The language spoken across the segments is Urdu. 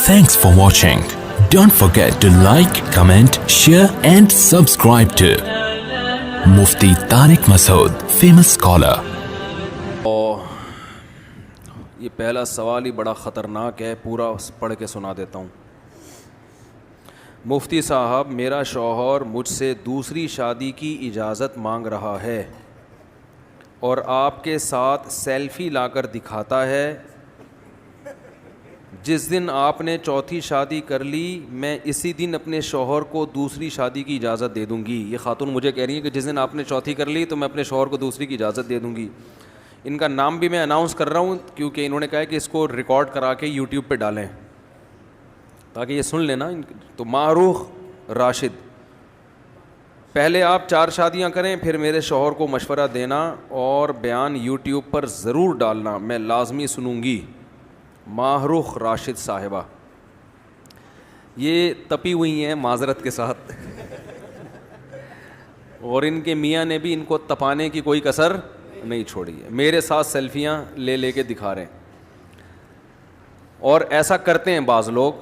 Thanks for watching. Don't forget to like, comment, share and subscribe to Mufti Tariq Masood, famous scholar. اور یہ پہلا سوال ہی بڑا خطرناک ہے، پورا پڑھ کے سنا دیتا ہوں۔ مفتی صاحب، میرا شوہر مجھ سے دوسری شادی کی اجازت مانگ رہا ہے اور آپ کے ساتھ سیلفی لا کر دکھاتا ہے۔ جس دن آپ نے چوتھی شادی کر لی، میں اسی دن اپنے شوہر کو دوسری شادی کی اجازت دے دوں گی۔ یہ خاتون مجھے کہہ رہی ہے کہ جس دن آپ نے چوتھی کر لی تو میں اپنے شوہر کو دوسری کی اجازت دے دوں گی۔ ان کا نام بھی میں اناؤنس کر رہا ہوں کیونکہ انہوں نے کہا ہے کہ اس کو ریکارڈ کرا کے یوٹیوب پہ ڈالیں تاکہ یہ سن لینا۔ تو معروف راشد، پہلے آپ 4 شادیاں کریں، پھر میرے شوہر کو مشورہ دینا اور بیان یوٹیوب پر ضرور ڈالنا، میں لازمی سنوں گی۔ معروف راشد صاحبہ، یہ تپی ہوئی ہیں معذرت کے ساتھ اور ان کے میاں نے بھی ان کو تپانے کی کوئی کسر نہیں چھوڑی ہے۔ میرے ساتھ سیلفیاں لے کے دکھا رہے ہیں اور ایسا کرتے ہیں بعض لوگ،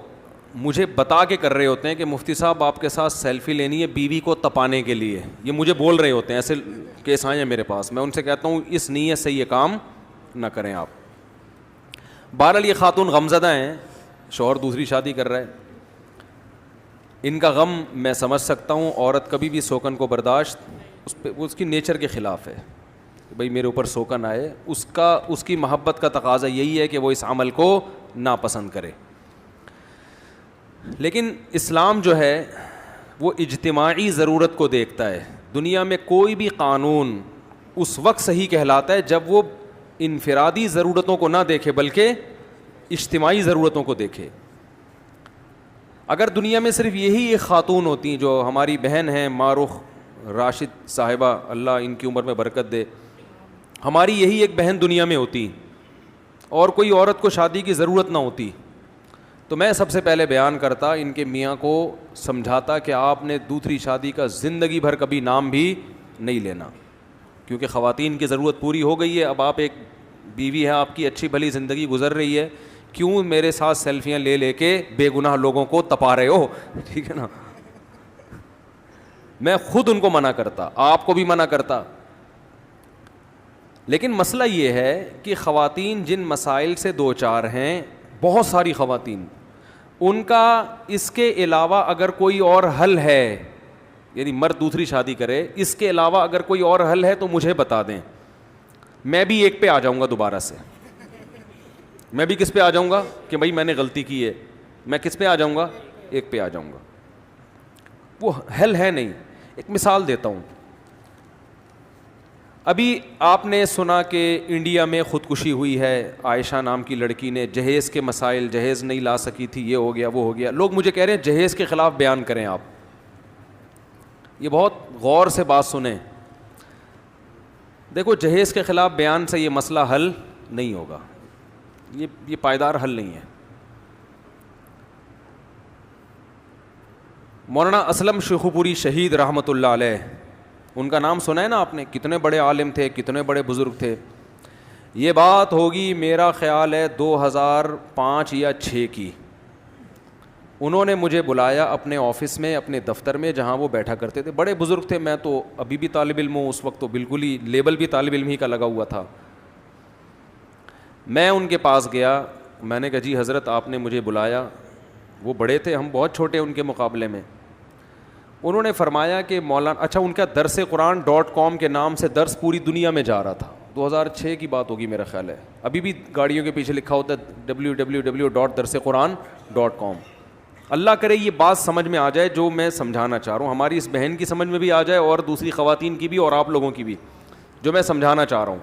مجھے بتا کے کر رہے ہوتے ہیں کہ مفتی صاحب آپ کے ساتھ سیلفی لینی ہے بیوی کو تپانے کے لیے، یہ مجھے بول رہے ہوتے ہیں، ایسے کیس آئے ہیں میرے پاس۔ میں ان سے کہتا ہوں اس نیت سے یہ کام نہ کریں آپ۔ بہرحال یہ خاتون غمزدہ ہیں، شوہر دوسری شادی کر رہا ہے، ان کا غم میں سمجھ سکتا ہوں۔ عورت کبھی بھی سوکن کو برداشت اس کی نیچر کے خلاف ہے، بھئی میرے اوپر سوکن آئے، اس کی محبت کا تقاضا یہی ہے کہ وہ اس عمل کو ناپسند کرے۔ لیکن اسلام جو ہے وہ اجتماعی ضرورت کو دیکھتا ہے۔ دنیا میں کوئی بھی قانون اس وقت صحیح کہلاتا ہے جب وہ انفرادی ضرورتوں کو نہ دیکھے بلکہ اجتماعی ضرورتوں کو دیکھے۔ اگر دنیا میں صرف یہی ایک خاتون ہوتی جو ہماری بہن ہیں معروف راشد صاحبہ، اللہ ان کی عمر میں برکت دے، ہماری یہی ایک بہن دنیا میں ہوتی اور کوئی عورت کو شادی کی ضرورت نہ ہوتی، تو میں سب سے پہلے بیان کرتا، ان کے میاں کو سمجھاتا کہ آپ نے دوسری شادی کا زندگی بھر کبھی نام بھی نہیں لینا، کیونکہ خواتین کی ضرورت پوری ہو گئی ہے۔ اب آپ ایک بیوی ہے، آپ کی اچھی بھلی زندگی گزر رہی ہے، کیوں میرے ساتھ سیلفیاں لے کے بے گناہ لوگوں کو تپا رہے ہو؟ ٹھیک ہے نا، میں خود ان کو منع کرتا، آپ کو بھی منع کرتا۔ لیکن مسئلہ یہ ہے کہ خواتین جن مسائل سے دوچار ہیں، بہت ساری خواتین، ان کا اس کے علاوہ اگر کوئی اور حل ہے، یعنی مرد دوسری شادی کرے، اس کے علاوہ اگر کوئی اور حل ہے تو مجھے بتا دیں، میں بھی ایک پہ آ جاؤں گا دوبارہ سے۔ میں بھی کس پہ آ جاؤں گا کہ بھائی میں نے غلطی کی ہے، میں کس پہ آ جاؤں گا؟ ایک پہ آ جاؤں گا۔ وہ حل ہے نہیں۔ ایک مثال دیتا ہوں، ابھی آپ نے سنا کہ انڈیا میں خودکشی ہوئی ہے، عائشہ نام کی لڑکی نے، جہیز کے مسائل، جہیز نہیں لا سکی تھی، یہ ہو گیا وہ ہو گیا۔ لوگ مجھے کہہ رہے ہیں جہیز کے خلاف بیان کریں آپ۔ یہ بہت غور سے بات سنیں، دیکھو جہیز کے خلاف بیان سے یہ مسئلہ حل نہیں ہوگا، یہ پائیدار حل نہیں ہے۔ مولانا اسلم شیخو پوری شہید رحمۃ اللہ علیہ، ان کا نام سنا ہے نا آپ نے، کتنے بڑے عالم تھے، کتنے بڑے بزرگ تھے۔ یہ بات ہوگی میرا خیال ہے 2005 یا 6 کی۔ انہوں نے مجھے بلایا اپنے آفس میں، اپنے دفتر میں جہاں وہ بیٹھا کرتے تھے، بڑے بزرگ تھے، میں تو ابھی بھی طالب علم ہوں، اس وقت تو بالکل ہی لیبل بھی طالب علم ہی کا لگا ہوا تھا۔ میں ان کے پاس گیا، میں نے کہا جی حضرت آپ نے مجھے بلایا۔ وہ بڑے تھے، ہم بہت چھوٹے ان کے مقابلے میں۔ انہوں نے فرمایا کہ مولانا، اچھا ان کا درس قرآن .com کے نام سے درس پوری دنیا میں جا رہا تھا، 2006 کی بات ہوگی میرا خیال ہے، ابھی بھی گاڑیوں کے پیچھے لکھا ہوتا ہے www.darsequran.com۔ اللہ کرے یہ بات سمجھ میں آ جائے جو میں سمجھانا چاہ رہا ہوں، ہماری اس بہن کی سمجھ میں بھی آ جائے اور دوسری خواتین کی بھی اور آپ لوگوں کی بھی، جو میں سمجھانا چاہ رہا ہوں۔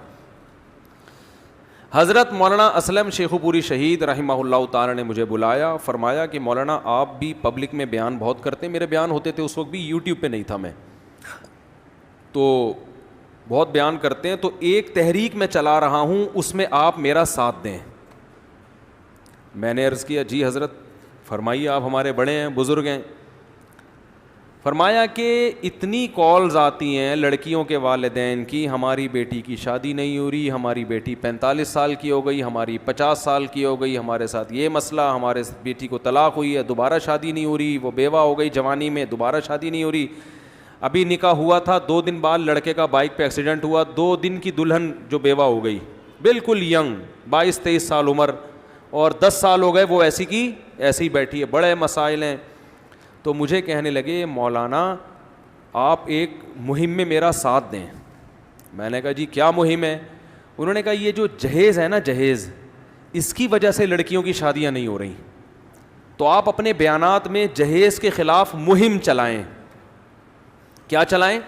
حضرت مولانا اسلم شیخو پوری شہید رحمہ اللہ تعالی نے مجھے بلایا، فرمایا کہ مولانا آپ بھی پبلک میں بیان بہت کرتے ہیں، میرے بیان ہوتے تھے اس وقت بھی یوٹیوب پہ نہیں تھا میں، تو بہت بیان کرتے ہیں، تو ایک تحریک میں چلا رہا ہوں، اس میں آپ میرا ساتھ دیں۔ میں نے عرض کیا جی حضرت فرمائیے، آپ ہمارے بڑے ہیں، بزرگ ہیں۔ فرمایا کہ اتنی کالز آتی ہیں لڑکیوں کے والدین کی, ہماری بیٹی کی شادی نہیں ہو رہی, ہماری بیٹی 45 سال کی ہو گئی, ہماری 50 سال کی ہو گئی, ہمارے ساتھ یہ مسئلہ, ہمارے بیٹی کو طلاق ہوئی ہے, دوبارہ شادی نہیں ہو رہی, وہ بیوہ ہو گئی جوانی میں, دوبارہ شادی نہیں ہو رہی, ابھی نکاح ہوا تھا 2 دن بعد لڑکے کا بائک پہ ایکسیڈنٹ ہوا, 2 دن کی دلہن جو بیوہ ہو گئی, بالکل ینگ 22-23 سال عمر, اور 10 سال ہو گئے وہ ایسی کی ایسی بیٹھی ہے, بڑے مسائل ہیں. تو مجھے کہنے لگے مولانا آپ ایک مہم میں میرا ساتھ دیں. میں نے کہا جی کیا مہم ہے؟ انہوں نے کہا یہ جو جہیز ہے نا, جہیز, اس کی وجہ سے لڑکیوں کی شادیاں نہیں ہو رہی, تو آپ اپنے بیانات میں جہیز کے خلاف مہم چلائیں. کیا چلائیں؟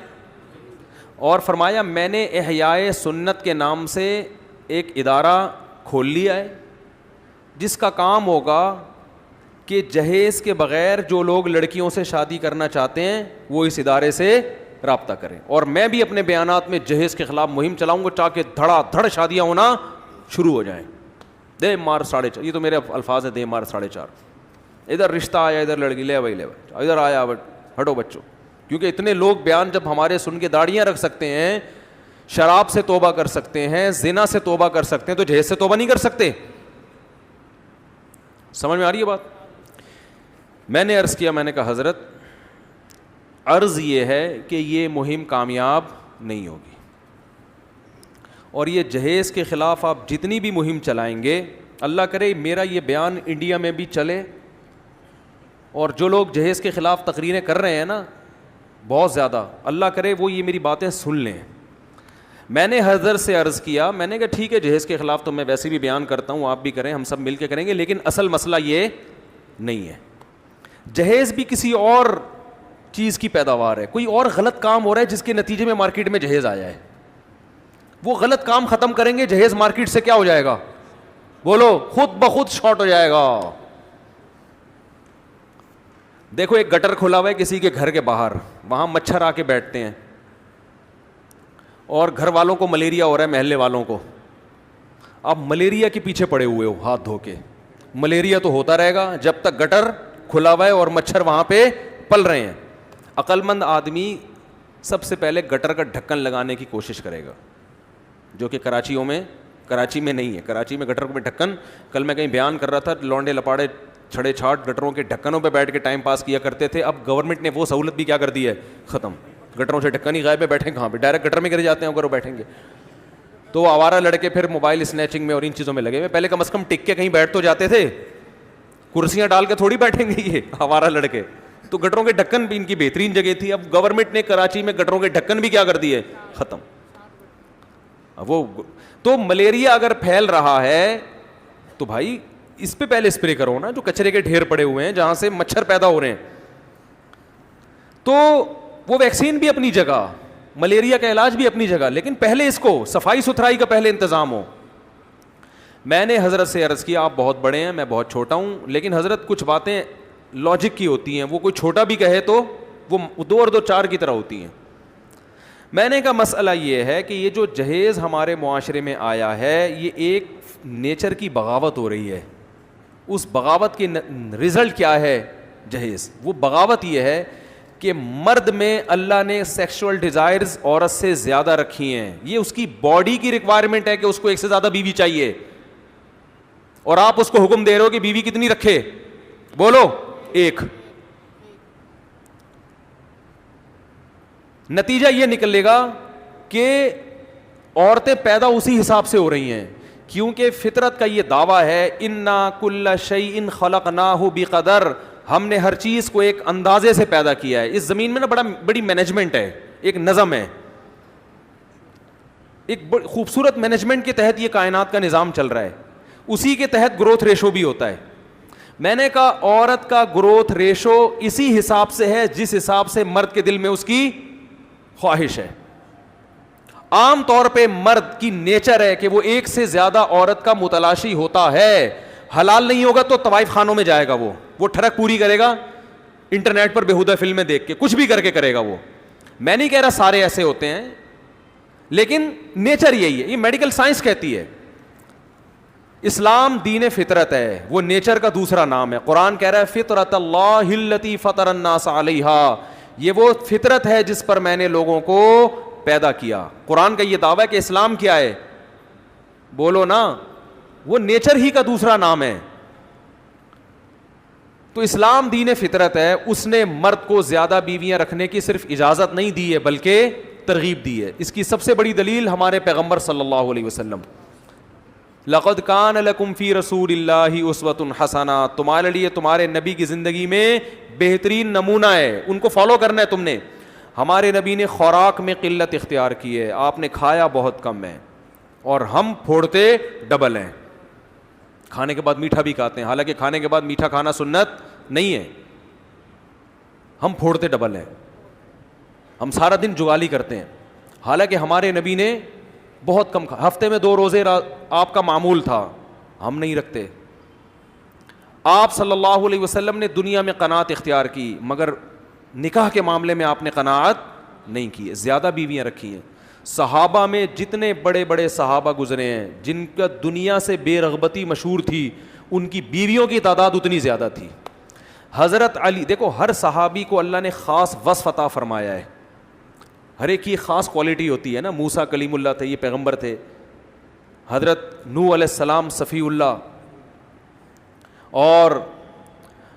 اور فرمایا میں نے احیاء سنت کے نام سے ایک ادارہ کھول لیا ہے جس کا کام ہوگا کہ جہیز کے بغیر جو لوگ لڑکیوں سے شادی کرنا چاہتے ہیں وہ اس ادارے سے رابطہ کریں, اور میں بھی اپنے بیانات میں جہیز کے خلاف مہم چلاؤں گا تاکہ دھڑا دھڑ شادیاں ہونا شروع ہو جائیں. دے مار 4.5, یہ تو میرے الفاظ ہیں, دے مار 4.5, ادھر رشتہ آیا, ادھر لڑکی, لے بھائی لے بھائی, ادھر آیا ہٹو بچوں. کیونکہ اتنے لوگ بیان جب ہمارے سن کے داڑیاں رکھ سکتے ہیں, شراب سے توبہ کر سکتے ہیں, زنا سے توبہ کر سکتے ہیں, تو جہیز سے توبہ نہیں کر سکتے؟ سمجھ میں آ رہی ہے بات؟ میں نے عرض کیا, میں نے کہا حضرت عرض یہ ہے کہ یہ مہم کامیاب نہیں ہوگی, اور یہ جہیز کے خلاف آپ جتنی بھی مہم چلائیں گے, اللہ کرے میرا یہ بیان انڈیا میں بھی چلے, اور جو لوگ جہیز کے خلاف تقریریں کر رہے ہیں نا بہت زیادہ, اللہ کرے وہ یہ میری باتیں سن لیں. میں نے حضرت سے عرض کیا, میں نے کہا ٹھیک ہے جہیز کے خلاف تو میں ویسے بھی بیان کرتا ہوں, آپ بھی کریں, ہم سب مل کے کریں گے, لیکن اصل مسئلہ یہ نہیں ہے. جہیز بھی کسی اور چیز کی پیداوار ہے, کوئی اور غلط کام ہو رہا ہے جس کے نتیجے میں مارکیٹ میں جہیز آیا ہے. وہ غلط کام ختم کریں گے, جہیز مارکیٹ سے کیا ہو جائے گا؟ بولو, خود بخود شارٹ ہو جائے گا. دیکھو ایک گٹر کھلا ہوا ہے کسی کے گھر کے باہر, وہاں مچھر آ کے بیٹھتے ہیں, اور گھر والوں کو ملیریا ہو رہا ہے, محلے والوں کو. آپ ملیریا کے پیچھے پڑے ہوئے ہو ہاتھ دھو کے, ملیریا تو ہوتا رہے گا جب تک گٹر کھلا ہوا ہے اور مچھر وہاں پہ پل رہے ہیں. عقل مند آدمی سب سے پہلے گٹر کا ڈھکن لگانے کی کوشش کرے گا, جو کہ کراچی میں نہیں ہے. کراچی میں گٹر میں ڈھکن, کل میں کہیں بیان کر رہا تھا, لونڈے لپاڑے چھڑے چھاٹ گٹروں کے ڈھکنوں پہ بیٹھ کے ٹائم پاس کیا کرتے تھے. اب گورنمنٹ نے وہ سہولت بھی کیا کر دی ہے, ختم. گٹروں سے ڈھکن ہی غائب ہے, بیٹھیں کہاں پہ, ڈائریکٹ گٹر میں گر جاتے ہیں اگر وہ بیٹھیں گے. تو وہ آوارہ لڑکے پھر موبائل اسنیچنگ میں اور ان چیزوں میں لگے ہوئے. پہلے کم از کم ٹک کے کہیں بیٹھ تو جاتے تھے, کرسیاں ڈال کے تھوڑی بیٹھیں گے یہ آوارہ لڑکے. تو گٹروں کے ڈھکن بھی ان کی بہترین جگہ تھی. اب گورنمنٹ نے کراچی میں گٹروں کے ڈھکن بھی کیا کر دیے, ختم. وہ تو ملیریا اگر پھیل رہا ہے تو بھائی اس پہ پہلے اسپرے کرو نا, جو کچرے کے ڈھیر پڑے ہوئے ہیں جہاں سے مچھر پیدا ہو رہے ہیں. تو وہ ویکسین بھی اپنی جگہ, ملیریا کا علاج بھی اپنی جگہ, لیکن پہلے اس کو صفائی ستھرائی کا پہلے انتظام ہو. میں نے حضرت سے عرض کیا, آپ بہت بڑے ہیں, میں بہت چھوٹا ہوں, لیکن حضرت کچھ باتیں لاجک کی ہوتی ہیں, وہ کوئی چھوٹا بھی کہے تو وہ 2 اور 2 4 کی طرح ہوتی ہیں. میں نے کہا مسئلہ یہ ہے کہ یہ جو جہیز ہمارے معاشرے میں آیا ہے, یہ ایک نیچر کی بغاوت ہو رہی ہے. اس بغاوت کی رزلٹ کیا ہے جہیز؟ وہ بغاوت یہ ہے کہ مرد میں اللہ نے سیکشول ڈیزائرز عورت سے زیادہ رکھی ہیں. یہ اس کی باڈی کی ریکوائرمنٹ ہے کہ اس کو ایک سے زیادہ بیوی چاہیے, اور آپ اس کو حکم دے رہے ہو کہ بیوی کتنی رکھے, بولو 1. نتیجہ یہ نکلے گا کہ عورتیں پیدا اسی حساب سے ہو رہی ہیں, کیونکہ فطرت کا یہ دعویٰ ہے انا کل شیء خلقناہ بقدر, ہم نے ہر چیز کو ایک اندازے سے پیدا کیا ہے. اس زمین میں نا بڑی مینجمنٹ ہے, ایک نظم ہے, ایک خوبصورت مینجمنٹ کے تحت یہ کائنات کا نظام چل رہا ہے. اسی کے تحت گروتھ ریشو بھی ہوتا ہے. میں نے کہا عورت کا گروتھ ریشو اسی حساب سے ہے جس حساب سے مرد کے دل میں اس کی خواہش ہے. عام طور پہ مرد کی نیچر ہے کہ وہ ایک سے زیادہ عورت کا متلاشی ہوتا ہے. حلال نہیں ہوگا تو طوائف خانوں میں جائے گا, وہ ٹھڑک پوری کرے گا, انٹرنیٹ پر بےہودہ فلمیں دیکھ کے کچھ بھی کر کے کرے گا. وہ میں نہیں کہہ رہا سارے ایسے ہوتے ہیں, لیکن نیچر یہی ہے, یہ میڈیکل سائنس کہتی ہے. اسلام دین فطرت ہے, وہ نیچر کا دوسرا نام ہے. قرآن کہہ رہا ہے فطرت اللہ التی فطر الناس علیہا, یہ وہ فطرت ہے جس پر میں نے لوگوں کو پیدا کیا. قرآن کا یہ دعویٰ ہے کہ اسلام کیا ہے, بولو نا, وہ نیچر ہی کا دوسرا نام ہے. تو اسلام دین فطرت ہے. اس نے مرد کو زیادہ بیویاں رکھنے کی صرف اجازت نہیں دی ہے بلکہ ترغیب دی ہے. اس کی سب سے بڑی دلیل ہمارے پیغمبر صلی اللہ علیہ وسلم, لقد کان لکم فی رسول اللہ اسوۃ حسنہ, تمہارے لیے تمہارے نبی کی زندگی میں بہترین نمونہ ہے, ان کو فالو کرنا ہے تم نے. ہمارے نبی نے خوراک میں قلت اختیار کی ہے, آپ نے کھایا بہت کم ہے, اور ہم پھوڑتے ڈبل ہیں. کھانے کے بعد میٹھا بھی کھاتے ہیں, حالانکہ کھانے کے بعد میٹھا کھانا سنت نہیں ہے. ہم پھوڑتے ڈبل ہیں, ہم سارا دن جگالی کرتے ہیں, حالانکہ ہمارے نبی نے بہت کم ہفتے میں 2 روزے آپ کا معمول تھا, ہم نہیں رکھتے. آپ صلی اللہ علیہ وسلم نے دنیا میں قناعت اختیار کی, مگر نکاح کے معاملے میں آپ نے قناعت نہیں کی, زیادہ بیویاں رکھی ہیں. صحابہ میں جتنے بڑے بڑے صحابہ گزرے ہیں جن کا دنیا سے بے رغبتی مشہور تھی, ان کی بیویوں کی تعداد اتنی زیادہ تھی. حضرت علی, دیکھو ہر صحابی کو اللہ نے خاص وصف عطا فرمایا ہے, ہر ایک کی خاص کوالٹی ہوتی ہے نا. موسیٰ کلیم اللہ تھے, یہ پیغمبر تھے. حضرت نوح علیہ السلام صفی اللہ, اور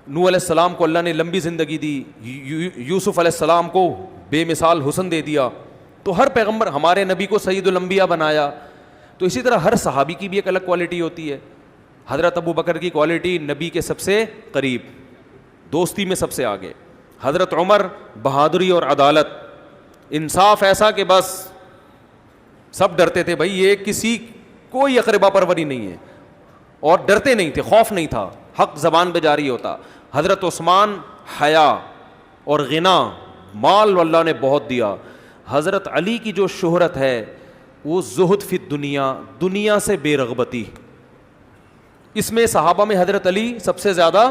نوح علیہ السلام کو اللہ نے لمبی زندگی دی. یوسف علیہ السلام کو بے مثال حسن دے دیا. تو ہر پیغمبر, ہمارے نبی کو سید الانبیاء بنایا. تو اسی طرح ہر صحابی کی بھی ایک الگ کوالٹی ہوتی ہے. حضرت ابو بکر کی کوالٹی نبی کے سب سے قریب, دوستی میں سب سے آگے. حضرت عمر بہادری اور عدالت, انصاف ایسا کہ بس سب ڈرتے تھے, بھائی یہ کسی کوئی اقربا پروری نہیں ہے, اور ڈرتے نہیں تھے, خوف نہیں تھا, حق زبان پہ جاری ہوتا. حضرت عثمان حیا اور غنا, مال اللہ نے بہت دیا. حضرت علی کی جو شہرت ہے وہ زہد فی الدنیا, دنیا سے بے رغبتی. اس میں صحابہ میں حضرت علی سب سے زیادہ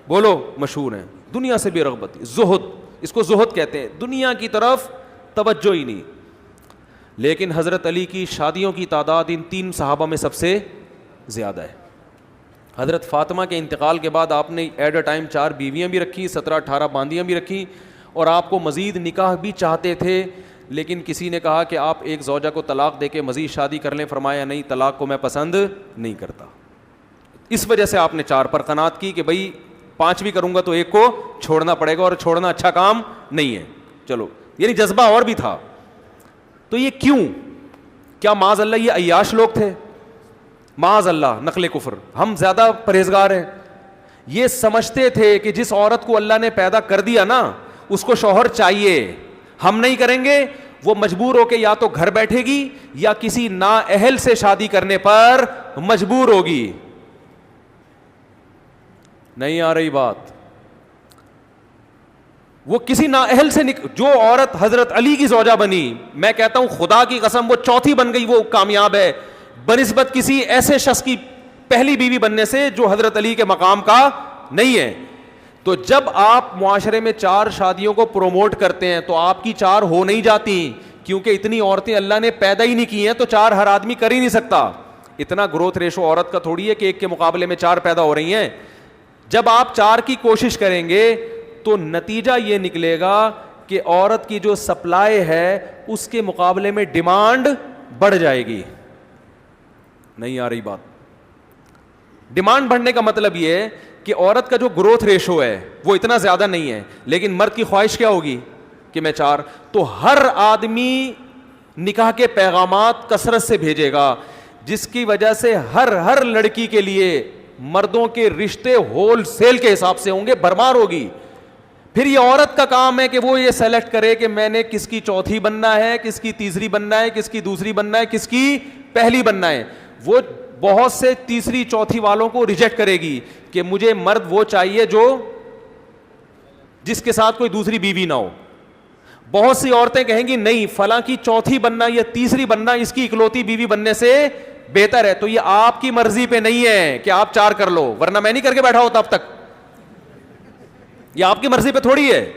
بولو مشہور ہیں. دنیا سے بے رغبتی, زہد, اس کو زہد کہتے ہیں, دنیا کی طرف توجہ ہی نہیں. لیکن حضرت علی کی شادیوں کی تعداد ان 3 صحابہ میں سب سے زیادہ ہے. حضرت فاطمہ کے انتقال کے بعد آپ نے ایٹ اے ٹائم 4 بیویاں بھی رکھی, 17-18 باندیاں بھی رکھی, اور آپ کو مزید نکاح بھی چاہتے تھے. لیکن کسی نے کہا کہ آپ ایک زوجہ کو طلاق دے کے مزید شادی کر لیں, فرمایا نہیں, طلاق کو میں پسند نہیں کرتا. اس وجہ سے آپ نے 4 پر قناعت کی کہ بھائی 5 بھی کروں گا تو ایک کو چھوڑنا پڑے گا, اور چھوڑنا اچھا کام نہیں ہے. چلو, یعنی جذبہ اور بھی تھا. تو یہ کیوں, کیا معاذ اللہ یہ عیاش لوگ تھے؟ معاذ اللہ, نقل کفر, ہم زیادہ پرہیزگار ہیں. یہ سمجھتے تھے کہ جس عورت کو اللہ نے پیدا کر دیا نا, اس کو شوہر چاہیے, ہم نہیں کریں گے, وہ مجبور ہو کے یا تو گھر بیٹھے گی یا کسی نااہل سے شادی کرنے پر مجبور ہوگی. نہیں آ رہی بات؟ وہ کسی نااہل سے جو عورت حضرت علی کی زوجہ بنی, میں کہتا ہوں خدا کی قسم وہ چوتھی بن گئی, وہ کامیاب ہے بنسبت کسی ایسے شخص کی پہلی بیوی بننے سے جو حضرت علی کے مقام کا نہیں ہے. تو جب آپ معاشرے میں 4 شادیوں کو پروموٹ کرتے ہیں تو آپ کی 4 ہو نہیں جاتی, کیونکہ اتنی عورتیں اللہ نے پیدا ہی نہیں کی ہیں, تو 4 ہر آدمی کر ہی نہیں سکتا. اتنا گروتھ ریشو عورت کا تھوڑی ہے کہ ایک کے مقابلے میں 4 پیدا ہو رہی ہیں. جب آپ 4 کی کوشش کریں گے تو نتیجہ یہ نکلے گا کہ عورت کی جو سپلائی ہے اس کے مقابلے میں ڈیمانڈ بڑھ جائے گی. نہیں آ رہی بات؟ ڈیمانڈ بڑھنے کا مطلب یہ ہے کہ عورت کا جو گروتھ ریشو ہے وہ اتنا زیادہ نہیں ہے, لیکن مرد کی خواہش کیا ہوگی کہ میں 4. تو ہر آدمی نکاح کے پیغامات کثرت سے بھیجے گا, جس کی وجہ سے ہر لڑکی کے لیے مردوں کے رشتے ہول سیل کے حساب سے ہوں گے, بھرمار ہوگی. پھر یہ عورت کا کام ہے کہ وہ یہ سیلیکٹ کرے کہ میں نے کس کی چوتھی بننا ہے, کس کی تیسری بننا ہے, کس کی دوسری بننا ہے, کس کی پہلی بننا ہے. وہ بہت سے تیسری چوتھی والوں کو ریجیکٹ کرے گی کہ مجھے مرد وہ چاہیے جو جس کے ساتھ کوئی دوسری بیوی نہ ہو. بہت سی عورتیں کہیں گی نہیں, فلاں کی چوتھی بننا یا تیسری بننا اس کی اکلوتی بیوی بننے سے بہتر ہے. تو یہ آپ کی مرضی پہ نہیں ہے کہ آپ 4 کر لو, ورنہ میں نہیں کر کے بیٹھا ہوتا اب تک. یہ آپ کی مرضی پہ تھوڑی ہے,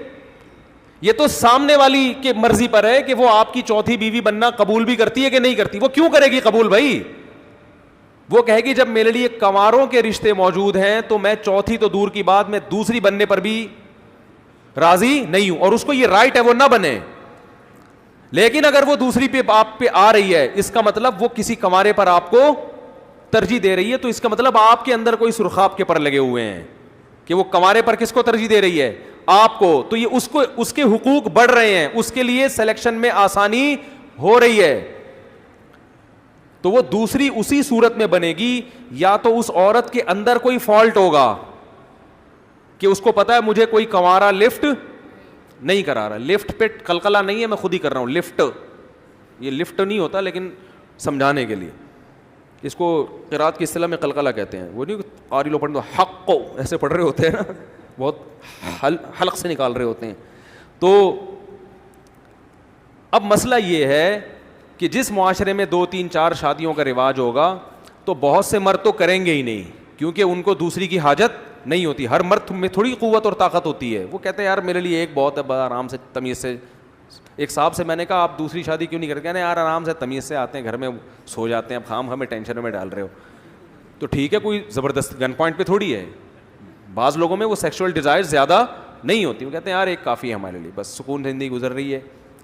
یہ تو سامنے والی کے مرضی پر ہے کہ وہ آپ کی چوتھی بیوی بننا قبول بھی کرتی ہے کہ نہیں کرتی. وہ کیوں کرے گی قبول بھائی؟ وہ کہے گی جب میرے لیے کنواروں کے رشتے موجود ہیں تو میں چوتھی تو دور کی بات, میں دوسری بننے پر بھی راضی نہیں ہوں, اور اس کو یہ رائٹ ہے وہ نہ بنے. لیکن اگر وہ دوسری پہ آپ پہ آ رہی ہے, اس کا مطلب وہ کسی کنوارے پر آپ کو ترجیح دے رہی ہے, تو اس کا مطلب آپ کے اندر کوئی سرخاب کے پر لگے ہوئے ہیں کہ وہ کنوارے پر کس کو ترجیح دے رہی ہے, آپ کو. تو یہ اس کے حقوق بڑھ رہے ہیں, اس کے لیے سلیکشن میں آسانی ہو رہی ہے. تو وہ دوسری اسی صورت میں بنے گی, یا تو اس عورت کے اندر کوئی فالٹ ہوگا کہ اس کو پتا ہے مجھے کوئی کنوارا لفٹ نہیں کرا رہا, لفٹ پہ قلقلہ نہیں ہے, میں خود ہی کر رہا ہوں. لفٹ, یہ لفٹ نہیں ہوتا لیکن سمجھانے کے لیے, اس کو قرات کی اصطلاح میں قلقلہ کہتے ہیں. وہ نہیں قاری لوگ پڑھتے حق کو ایسے پڑھ رہے ہوتے ہیں نا, بہت حلق سے نکال رہے ہوتے ہیں. تو اب مسئلہ یہ ہے کہ جس معاشرے میں 2 3 4 شادیوں کا رواج ہوگا تو بہت سے مرد تو کریں گے ہی نہیں, کیونکہ ان کو دوسری کی حاجت نہیں ہوتی. ہر مرد میں تھوڑی قوت اور طاقت ہوتی ہے. وہ کہتے ہیں یار میرے لیے ایک بہت ہے, آرام سے تمیز سے. ایک صاحب سے میں نے کہا آپ دوسری شادی کیوں نہیں کرتے؟ کہتے ہیں یار آرام سے تمیز سے آتے ہیں گھر میں سو جاتے ہیں, اب خام ہمیں ٹینشن میں ڈال رہے ہو. تو ٹھیک ہے, کوئی زبردست گن پوائنٹ پہ تھوڑی ہے. بعض لوگوں میں وہ سیکشول ڈیزائر زیادہ نہیں ہوتی, وہ کہتے ہیں یار ایک کافی ہے ہمارے لیے, بس سکون زندگی گزر رہی ہے,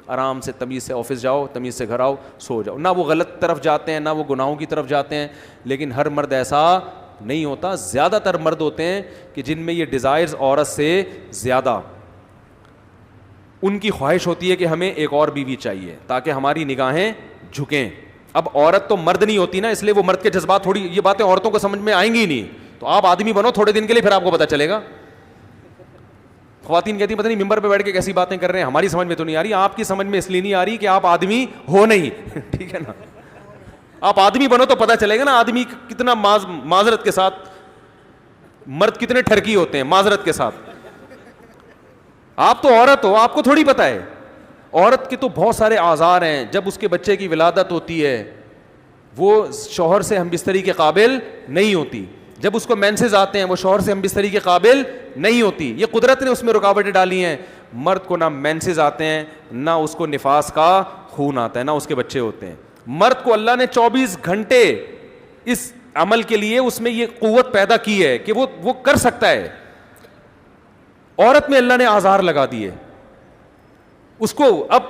آرام سے تمیز سے آفس جاؤ, تمیز سے گھر آؤ, سو جاؤ. نہ وہ غلط طرف جاتے ہیں, نہ وہ گناہوں کی طرف جاتے ہیں. لیکن ہر مرد ایسا نہیں ہوتا. زیادہ تر مرد ہوتے ہیں کہ جن میں یہ ڈیزائرز عورت سے زیادہ, ان کی خواہش ہوتی ہے کہ ہمیں ایک اور بیوی چاہیے تاکہ ہماری نگاہیں جھکیں. اب عورت تو مرد نہیں ہوتی نا, اس لیے وہ مرد کے جذبات, تھوڑی یہ باتیں عورتوں کو سمجھ میں آئیں گی نہیں. تو آپ آدمی بنو تھوڑے دن کے لیے, پھر آپ کو پتہ چلے گا. خواتین کہتی ہیں پتہ نہیں ممبر پہ بیٹھ کے کیسی باتیں کر رہے ہیں, ہماری سمجھ میں تو نہیں آ رہی. آپ کی سمجھ میں اس لیے نہیں آ رہی کہ آپ آدمی ہو نہیں. ٹھیک ہے نا, آپ آدمی بنو تو پتہ چلے گا نا آدمی کتنا معذرت کے ساتھ, مرد کتنے ٹھرکی ہوتے ہیں معذرت کے ساتھ. آپ تو عورت ہو, آپ کو تھوڑی پتہ ہے. عورت کے تو بہت سارے آزار ہیں. جب اس کے بچے کی ولادت ہوتی ہے وہ شوہر سے ہم بستری کے قابل نہیں ہوتی. جب اس کو مینسز آتے ہیں وہ شوہر سے ہم بستری کے قابل نہیں ہوتی. یہ قدرت نے اس میں رکاوٹیں ڈالی ہیں. مرد کو نہ مینسز آتے ہیں, نہ اس کو نفاس کا خون آتا ہے, نہ اس کے بچے ہوتے ہیں. مرد کو اللہ نے 24 گھنٹے اس عمل کے لیے اس میں یہ قوت پیدا کی ہے کہ وہ کر سکتا ہے. عورت میں اللہ نے آزار لگا دیے اس کو. اب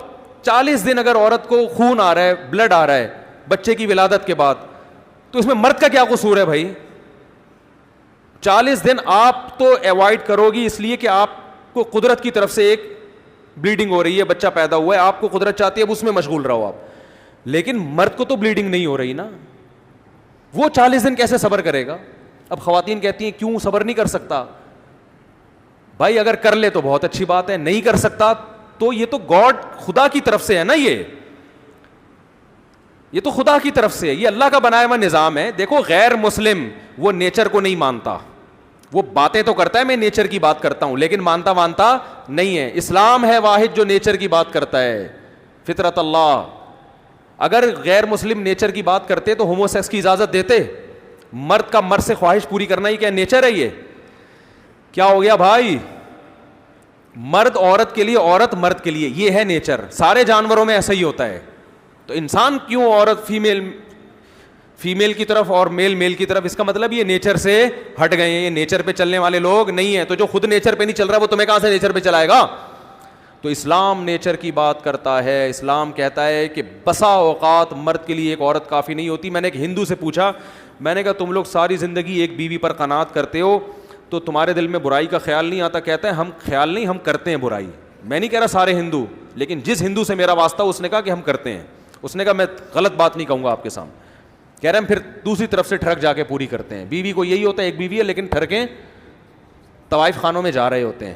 40 دن اگر عورت کو خون آ رہا ہے, بلڈ آ رہا ہے بچے کی ولادت کے بعد, تو اس میں مرد کا کیا قصور ہے بھائی؟ 40 دن آپ تو ایوائڈ کرو گی اس لیے کہ آپ کو قدرت کی طرف سے ایک بلیڈنگ ہو رہی ہے, بچہ پیدا ہوا ہے, آپ کو قدرت چاہتی ہے اب اس میں مشغول رہو آپ. لیکن مرد کو تو بلیڈنگ نہیں ہو رہی نا, وہ 40 دن کیسے صبر کرے گا؟ اب خواتین کہتی ہیں کیوں صبر نہیں کر سکتا؟ بھائی اگر کر لے تو بہت اچھی بات ہے, نہیں کر سکتا تو یہ تو گاڈ خدا کی طرف سے ہے نا, یہ تو خدا کی طرف سے ہے, یہ اللہ کا بنایا ہوا نظام ہے. دیکھو غیر مسلم وہ نیچر کو نہیں مانتا, وہ باتیں تو کرتا ہے میں نیچر کی بات کرتا ہوں, لیکن مانتا نہیں ہے. اسلام ہے واحد جو نیچر کی بات کرتا ہے, فطرت اللہ. اگر غیر مسلم نیچر کی بات کرتے تو ہومو سیکس کی اجازت دیتے؟ مرد کا مرد سے خواہش پوری کرنا ہی کیا نیچر ہے؟ یہ کیا ہو گیا بھائی؟ مرد عورت کے لیے, عورت مرد کے لیے, یہ ہے نیچر. سارے جانوروں میں ایسا ہی ہوتا ہے. تو انسان کیوں عورت فیمیل کی طرف اور میل کی طرف؟ اس کا مطلب یہ نیچر سے ہٹ گئے ہیں, یہ نیچر پہ چلنے والے لوگ نہیں ہیں. تو جو خود نیچر پہ نہیں چل رہا وہ تمہیں کہاں سے نیچر پہ چلائے گا؟ تو اسلام نیچر کی بات کرتا ہے. اسلام کہتا ہے کہ بسا اوقات مرد کے لیے ایک عورت کافی نہیں ہوتی. میں نے ایک ہندو سے پوچھا, میں نے کہا تم لوگ ساری زندگی ایک بیوی پر قناعت کرتے ہو تو تمہارے دل میں برائی کا خیال نہیں آتا؟ کہتا ہے ہم خیال نہیں, ہم کرتے ہیں برائی. میں نہیں کہہ رہا سارے ہندو, لیکن جس ہندو سے میرا واسطہ اس نے کہا کہ ہم کرتے ہیں. اس نے کہا میں غلط بات نہیں کہوں گا آپ کے سامنے. کہہ رہے ہیں پھر دوسری طرف سے ٹھڑک جا کے پوری کرتے ہیں. بیوی کو یہی ہوتا ہے ایک بیوی ہے لیکن ٹھڑکیں طوائف خانوں میں جا رہے ہوتے ہیں.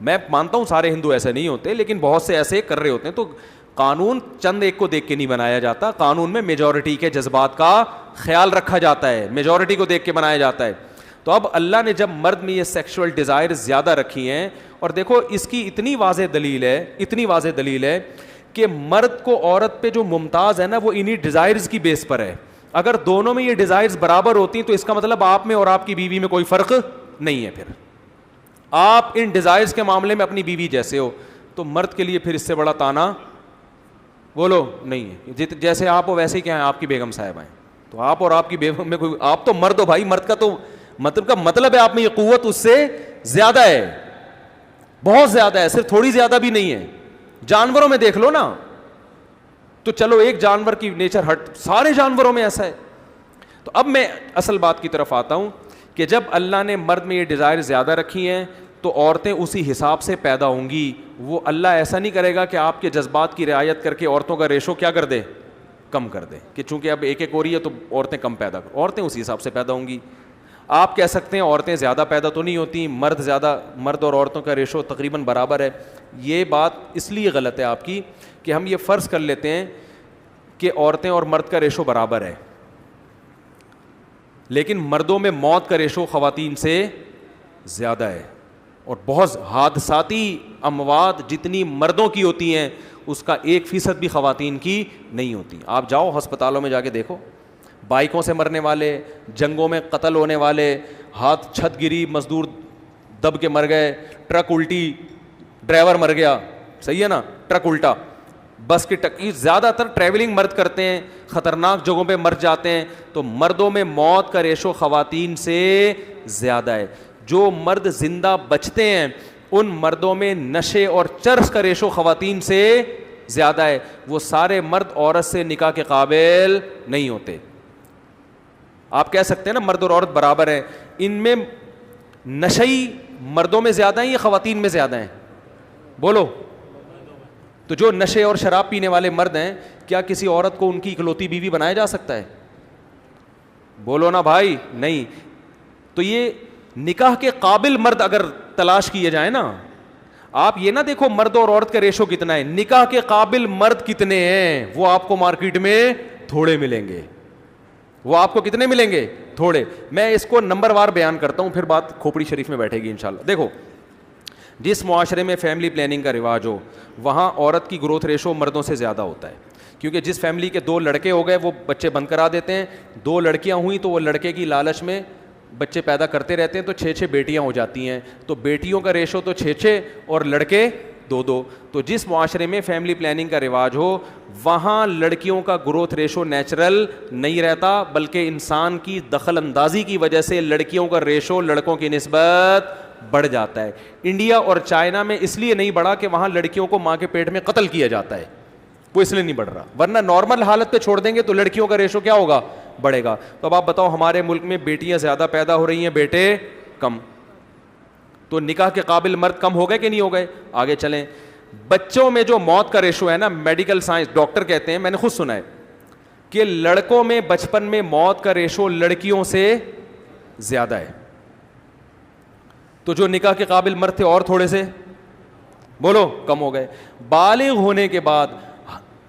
میں مانتا ہوں سارے ہندو ایسے نہیں ہوتے, لیکن بہت سے ایسے کر رہے ہوتے ہیں. تو قانون چند ایک کو دیکھ کے نہیں بنایا جاتا, قانون میں میجورٹی کے جذبات کا خیال رکھا جاتا ہے, میجورٹی کو دیکھ کے بنایا جاتا ہے. تو اب اللہ نے جب مرد میں یہ سیکشول ڈیزائر زیادہ رکھی ہیں, اور دیکھو اس کی اتنی واضح دلیل ہے کہ مرد کو عورت پہ جو ممتاز ہے نا وہ انہی ڈیزائرز کی بیس پر ہے. اگر دونوں میں یہ ڈیزائرز برابر ہوتی تو اس کا مطلب آپ میں اور آپ کی بیوی میں کوئی فرق نہیں ہے. پھر آپ ان ڈیزائرز کے معاملے میں اپنی بیوی جیسے ہو, تو مرد کے لیے پھر اس سے بڑا تانا بولو نہیں ہے. جیسے آپ ہو ویسے ہی کیا ہے آپ کی بیگم صاحب ہیں, تو آپ اور آپ کی بیگم میں کوئی, آپ تو مرد ہو بھائی, مرد کا تو مطلب ہے آپ میں یہ قوت اس سے زیادہ ہے. بہت زیادہ ہے, صرف تھوڑی زیادہ بھی نہیں ہے. جانوروں میں دیکھ لو نا, تو چلو ایک جانور کی نیچر ہٹ, سارے جانوروں میں ایسا ہے. تو اب میں اصل بات کی طرف آتا ہوں کہ جب اللہ نے مرد میں یہ ڈیزائر زیادہ رکھی ہیں تو عورتیں اسی حساب سے پیدا ہوں گی. وہ اللہ ایسا نہیں کرے گا کہ آپ کے جذبات کی رعایت کر کے عورتوں کا ریشو کیا کر دے, کم کر دے, کہ چونکہ اب ایک ایک ہو رہی ہے تو عورتیں کم پیدا کر. عورتیں اسی حساب سے پیدا ہوں گی. آپ کہہ سکتے ہیں عورتیں زیادہ پیدا تو نہیں ہوتی, مرد اور عورتوں کا ریشو تقریباً برابر ہے. یہ بات اس لیے غلط ہے آپ کی کہ ہم یہ فرض کر لیتے ہیں کہ عورتیں اور مرد کا ریشو برابر ہے, لیکن مردوں میں موت کا ریشو خواتین سے زیادہ ہے. اور بہت حادثاتی اموات جتنی مردوں کی ہوتی ہیں اس کا 1% بھی خواتین کی نہیں ہوتی. آپ جاؤ ہسپتالوں میں جا کے دیکھو, بائکوں سے مرنے والے, جنگوں میں قتل ہونے والے, ہاتھ چھت گری, مزدور دب کے مر گئے, ٹرک الٹی, ڈرائیور مر گیا, صحیح ہے نا, ٹرک الٹا, بس کی ٹکر, زیادہ تر ٹریولنگ مرد کرتے ہیں, خطرناک جگہوں پہ مر جاتے ہیں. تو مردوں میں موت کا ریشو خواتین سے زیادہ ہے. جو مرد زندہ بچتے ہیں ان مردوں میں نشے اور چرس کا ریشو خواتین سے زیادہ ہے. وہ سارے مرد عورت سے نکاح کے قابل نہیں ہوتے. آپ کہہ سکتے ہیں نا مرد اور عورت برابر ہیں, ان میں نشئی مردوں میں زیادہ ہیں یا خواتین میں زیادہ ہیں؟ بولو. تو جو نشے اور شراب پینے والے مرد ہیں, کیا کسی عورت کو ان کی اکلوتی بیوی بنایا جا سکتا ہے؟ بولو نا بھائی, نہیں. تو یہ نکاح کے قابل مرد اگر تلاش کیے جائیں نا, آپ یہ نہ دیکھو مرد اور عورت کا ریشو کتنا ہے, نکاح کے قابل مرد کتنے ہیں وہ آپ کو مارکیٹ میں تھوڑے ملیں گے. وہ آپ کو کتنے ملیں گے؟ تھوڑے. میں اس کو نمبر وار بیان کرتا ہوں, پھر بات کھوپڑی شریف میں بیٹھے گی انشاءاللہ. دیکھو, جس معاشرے میں فیملی پلاننگ کا رواج ہو وہاں عورت کی گروتھ ریشو مردوں سے زیادہ ہوتا ہے, کیونکہ جس فیملی کے 2 لڑکے ہو گئے وہ بچے بند کرا دیتے ہیں. 2 لڑکیاں ہوئیں تو وہ لڑکے کی لالچ میں بچے پیدا کرتے رہتے ہیں, تو 6 بیٹیاں ہو جاتی ہیں. تو بیٹیوں کا ریشو تو 6 اور لڑکے 2. تو جس معاشرے میں فیملی پلاننگ کا رواج ہو وہاں لڑکیوں کا گروتھ ریشو نیچرل نہیں رہتا, بلکہ انسان کی دخل اندازی کی وجہ سے لڑکیوں کا ریشو لڑکوں کی نسبت بڑھ جاتا ہے. انڈیا اور چائنا میں اس لیے نہیں بڑھا کہ وہاں لڑکیوں کو ماں کے پیٹ میں قتل کیا جاتا ہے, وہ اس لیے نہیں بڑھ رہا, ورنہ نارمل حالت پہ چھوڑ دیں گے تو لڑکیوں کا ریشو کیا ہوگا؟ بڑھے گا. تو اب آپ بتاؤ, ہمارے ملک میں بیٹیاں زیادہ پیدا ہو رہی ہیں, بیٹے کم, تو نکاح کے قابل مرد کم ہو گئے کہ نہیں ہو گئے؟ آگے چلیں. بچوں میں جو موت کا ریشو ہے نا, میڈیکل سائنس ڈاکٹر کہتے ہیں, میں نے خود سنا ہے کہ لڑکوں میں بچپن میں موت کا ریشو لڑکیوں سے زیادہ ہے. تو جو نکاح کے قابل مرد تھے اور تھوڑے سے بولو کم ہو گئے. بالغ ہونے کے بعد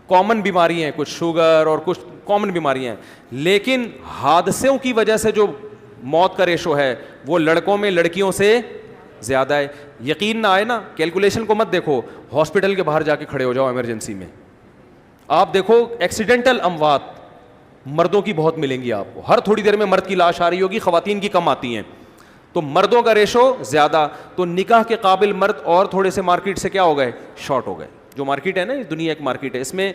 کامن بیماری ہیں, کچھ شوگر اور کچھ کامن بیماریاں ہیں, لیکن حادثوں کی وجہ سے جو موت کا ریشو ہے وہ لڑکوں میں لڑکیوں سے زیادہ ہے. یقین نہ آئے نا, کیلکولیشن کو مت دیکھو, ہاسپٹل کے باہر جا کے کھڑے ہو جاؤ ایمرجنسی میں, آپ دیکھو ایکسیڈنٹل اموات مردوں کی بہت ملیں گی آپ کو. ہر تھوڑی دیر میں مرد کی لاش آ رہی ہوگی, خواتین کی کم آتی ہیں. تو مردوں کا ریشو زیادہ, تو نکاح کے قابل مرد اور تھوڑے سے مارکیٹ سے کیا ہو گئے؟ شارٹ ہو گئے. جو مارکیٹ ہے نا, دنیا ایک مارکیٹ ہے, اس میں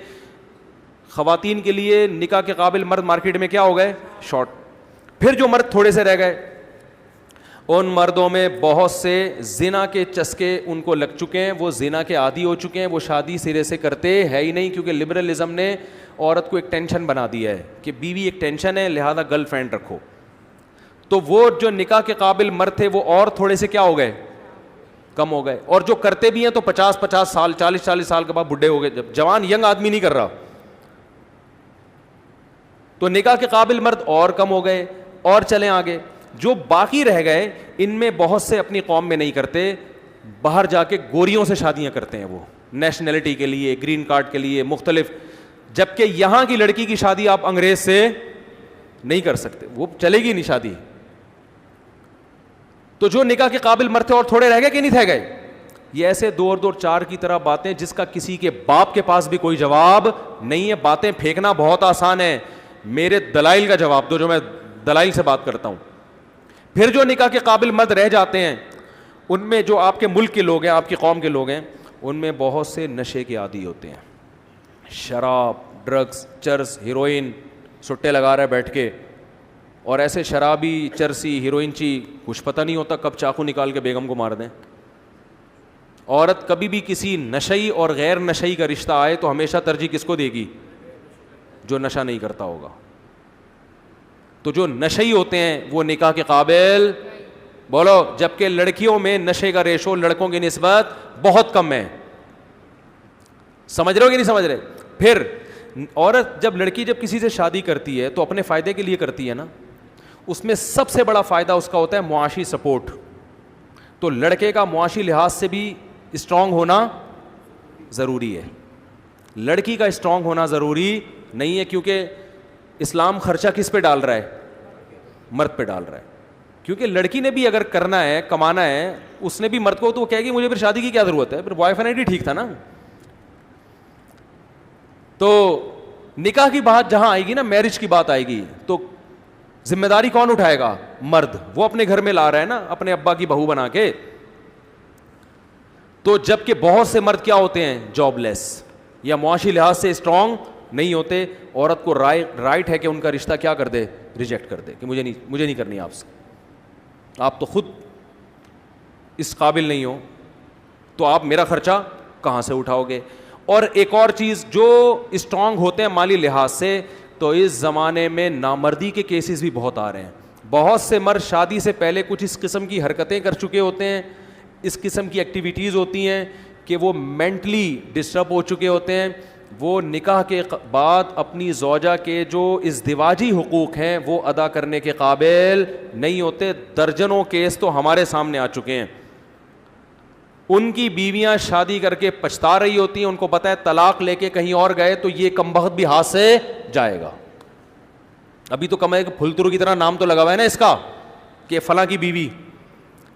خواتین کے لیے نکاح کے قابل مرد مارکیٹ میں کیا ہو گئے؟ شارٹ. پھر جو مرد تھوڑے سے رہ گئے, ان مردوں میں بہت سے زنا کے چسکے ان کو لگ چکے ہیں, وہ زنا کے عادی ہو چکے ہیں, وہ شادی سرے سے کرتے ہے ہی نہیں, کیونکہ لبرلزم نے عورت کو ایک ٹینشن بنا دیا ہے کہ بیوی ایک ٹینشن ہے, لہذا گرل فرینڈ رکھو. تو وہ جو نکاح کے قابل مرد تھے وہ اور تھوڑے سے کیا ہو گئے؟ کم ہو گئے. اور جو کرتے بھی ہیں تو 50 سال 40 سال کے بعد بڈھے ہو گئے, جب جوان ینگ آدمی نہیں کر رہا. تو نکاح کے قابل مرد اور کم ہو گئے. اور چلیں آگے, جو باقی رہ گئے ان میں بہت سے اپنی قوم میں نہیں کرتے, باہر جا کے گوریوں سے شادیاں کرتے ہیں, وہ نیشنلٹی کے لیے, گرین کارڈ کے لیے, مختلف. جبکہ یہاں کی لڑکی کی شادی آپ انگریز سے نہیں کر سکتے, وہ چلے گی نہیں شادی. تو جو نکاح کے قابل مرد تھے اور تھوڑے رہ گئے کہ نہیں تھے گئے؟ یہ ایسے 2 اور 2 4 کی طرح باتیں جس کا کسی کے باپ کے پاس بھی کوئی جواب نہیں ہے. باتیں پھینکنا بہت آسان ہے, میرے دلائل کا جواب دو, جو میں دلائل سے بات کرتا ہوں. پھر جو نکاح کے قابل مرد رہ جاتے ہیں ان میں جو آپ کے ملک کے لوگ ہیں, آپ کی قوم کے لوگ ہیں, ان میں بہت سے نشے کے عادی ہوتے ہیں, شراب, ڈرگس, چرس, ہیروئن, سٹے لگا رہے بیٹھ کے. اور ایسے شرابی, چرسی, ہیروئن چی, کچھ پتہ نہیں ہوتا کب چاقو نکال کے بیگم کو مار دیں. عورت کبھی بھی کسی نشئی اور غیر نشئی کا رشتہ آئے تو ہمیشہ ترجیح کس کو دے گی؟ جو نشہ نہیں کرتا ہوگا. تو جو نشئی ہوتے ہیں وہ نکاح کے قابل بولو, جبکہ لڑکیوں میں نشے کا ریشو لڑکوں کی نسبت بہت کم ہے. سمجھ رہے ہو کہ نہیں سمجھ رہے؟ پھر عورت جب کسی سے شادی کرتی ہے تو اپنے فائدے کے لیے کرتی ہے نا, اس میں سب سے بڑا فائدہ اس کا ہوتا ہے معاشی سپورٹ. تو لڑکے کا معاشی لحاظ سے بھی اسٹرانگ ہونا ضروری ہے, لڑکی کا اسٹرانگ ہونا ضروری نہیں ہے, کیونکہ اسلام خرچہ کس پہ ڈال رہا ہے؟ مرد پہ ڈال رہا ہے. کیونکہ لڑکی نے بھی اگر کرنا ہے, کمانا ہے, اس نے بھی مرد کو, تو وہ کہے گی مجھے پھر شادی کی کیا ضرورت ہے, پھر بوائے فرینڈ ہی ٹھیک تھا نا. تو نکاح کی بات جہاں آئے گی نا, میرج کی بات آئے گی, تو ذمہ داری کون اٹھائے گا؟ مرد. وہ اپنے گھر میں لا رہا ہے نا اپنے ابا کی بہو بنا کے. تو جب کہ بہت سے مرد کیا ہوتے ہیں؟ جاب لیس یا معاشی لحاظ سے اسٹرانگ نہیں ہوتے. عورت کو رائٹ ہے کہ ان کا رشتہ کیا کر دے؟ ریجیکٹ کر دے, کہ مجھے نہیں کرنی آپ سے, آپ تو خود اس قابل نہیں ہو, تو آپ میرا خرچہ کہاں سے اٹھاؤ گے؟ اور ایک اور چیز, جو اسٹرانگ ہوتے ہیں مالی لحاظ سے, تو اس زمانے میں نامردی کے کیسز بھی بہت آ رہے ہیں. بہت سے مرد شادی سے پہلے کچھ اس قسم کی حرکتیں کر چکے ہوتے ہیں, اس قسم کی ایکٹیویٹیز ہوتی ہیں کہ وہ مینٹلی ڈسٹرب ہو چکے ہوتے ہیں. وہ نکاح کے بعد اپنی زوجہ کے جو ازدواجی حقوق ہیں وہ ادا کرنے کے قابل نہیں ہوتے. درجنوں کیس تو ہمارے سامنے آ چکے ہیں. ان کی بیویاں شادی کر کے پچھتا رہی ہوتی ہیں, ان کو پتہ ہے طلاق لے کے کہیں اور گئے تو یہ کمبخت بھی ہاتھ سے جائے گا. ابھی تو کم ہے کہ پھلترو کی طرح نام تو لگا ہوا ہے نا اس کا, کہ فلاں کی بیوی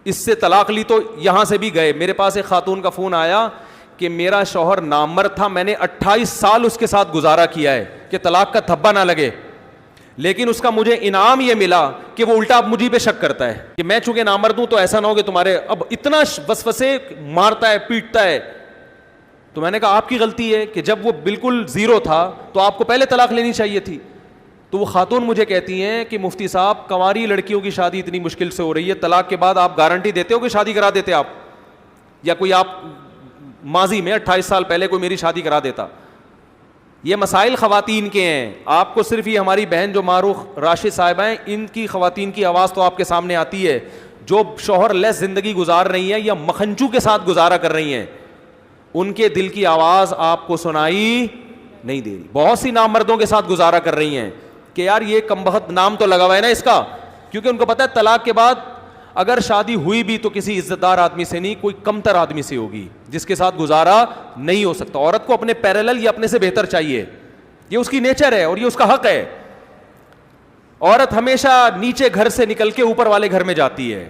اس سے طلاق لی تو یہاں سے بھی گئے. میرے پاس ایک خاتون کا فون آیا کہ میرا شوہر نامرد تھا, میں نے 28 سال اس کے ساتھ گزارا کیا ہے کہ طلاق کا دھبا نہ لگے, لیکن اس کا مجھے انعام یہ ملا کہ وہ الٹا اب مجھے پہ شک کرتا ہے کہ میں چونکہ نامرد ہوں تو ایسا نہ ہو کہ تمہارے, اب اتنا وسوسے مارتا ہے, پیٹتا ہے. تو میں نے کہا آپ کی غلطی ہے کہ جب وہ بالکل زیرو تھا تو آپ کو پہلے طلاق لینی چاہیے تھی. تو وہ خاتون مجھے کہتی ہیں کہ مفتی صاحب کنواری لڑکیوں کی شادی اتنی مشکل سے ہو رہی ہے, طلاق کے بعد آپ گارنٹی دیتے ہو کہ شادی کرا دیتے آپ, یا کوئی آپ ماضی میں 28 سال پہلے کوئی میری شادی کرا دیتا. یہ مسائل خواتین کے ہیں. آپ کو صرف یہ ہماری بہن جو معروف راشد صاحبہ ہیں, ان کی خواتین کی آواز تو آپ کے سامنے آتی ہے, جو شوہر لیس زندگی گزار رہی ہیں یا مکھنچو کے ساتھ گزارا کر رہی ہیں, ان کے دل کی آواز آپ کو سنائی نہیں دے رہی. بہت سی نامردوں کے ساتھ گزارا کر رہی ہیں کہ یار یہ کمبخت نام تو لگا ہوا ہے نا اس کا, کیونکہ ان کو پتہ ہے طلاق کے بعد اگر شادی ہوئی بھی تو کسی عزت دار آدمی سے نہیں, کوئی کمتر آدمی سے ہوگی جس کے ساتھ گزارا نہیں ہو سکتا. عورت کو اپنے پیرالل یا اپنے سے بہتر چاہیے, یہ اس کی نیچر ہے اور یہ اس کا حق ہے. عورت ہمیشہ نیچے گھر سے نکل کے اوپر والے گھر میں جاتی ہے,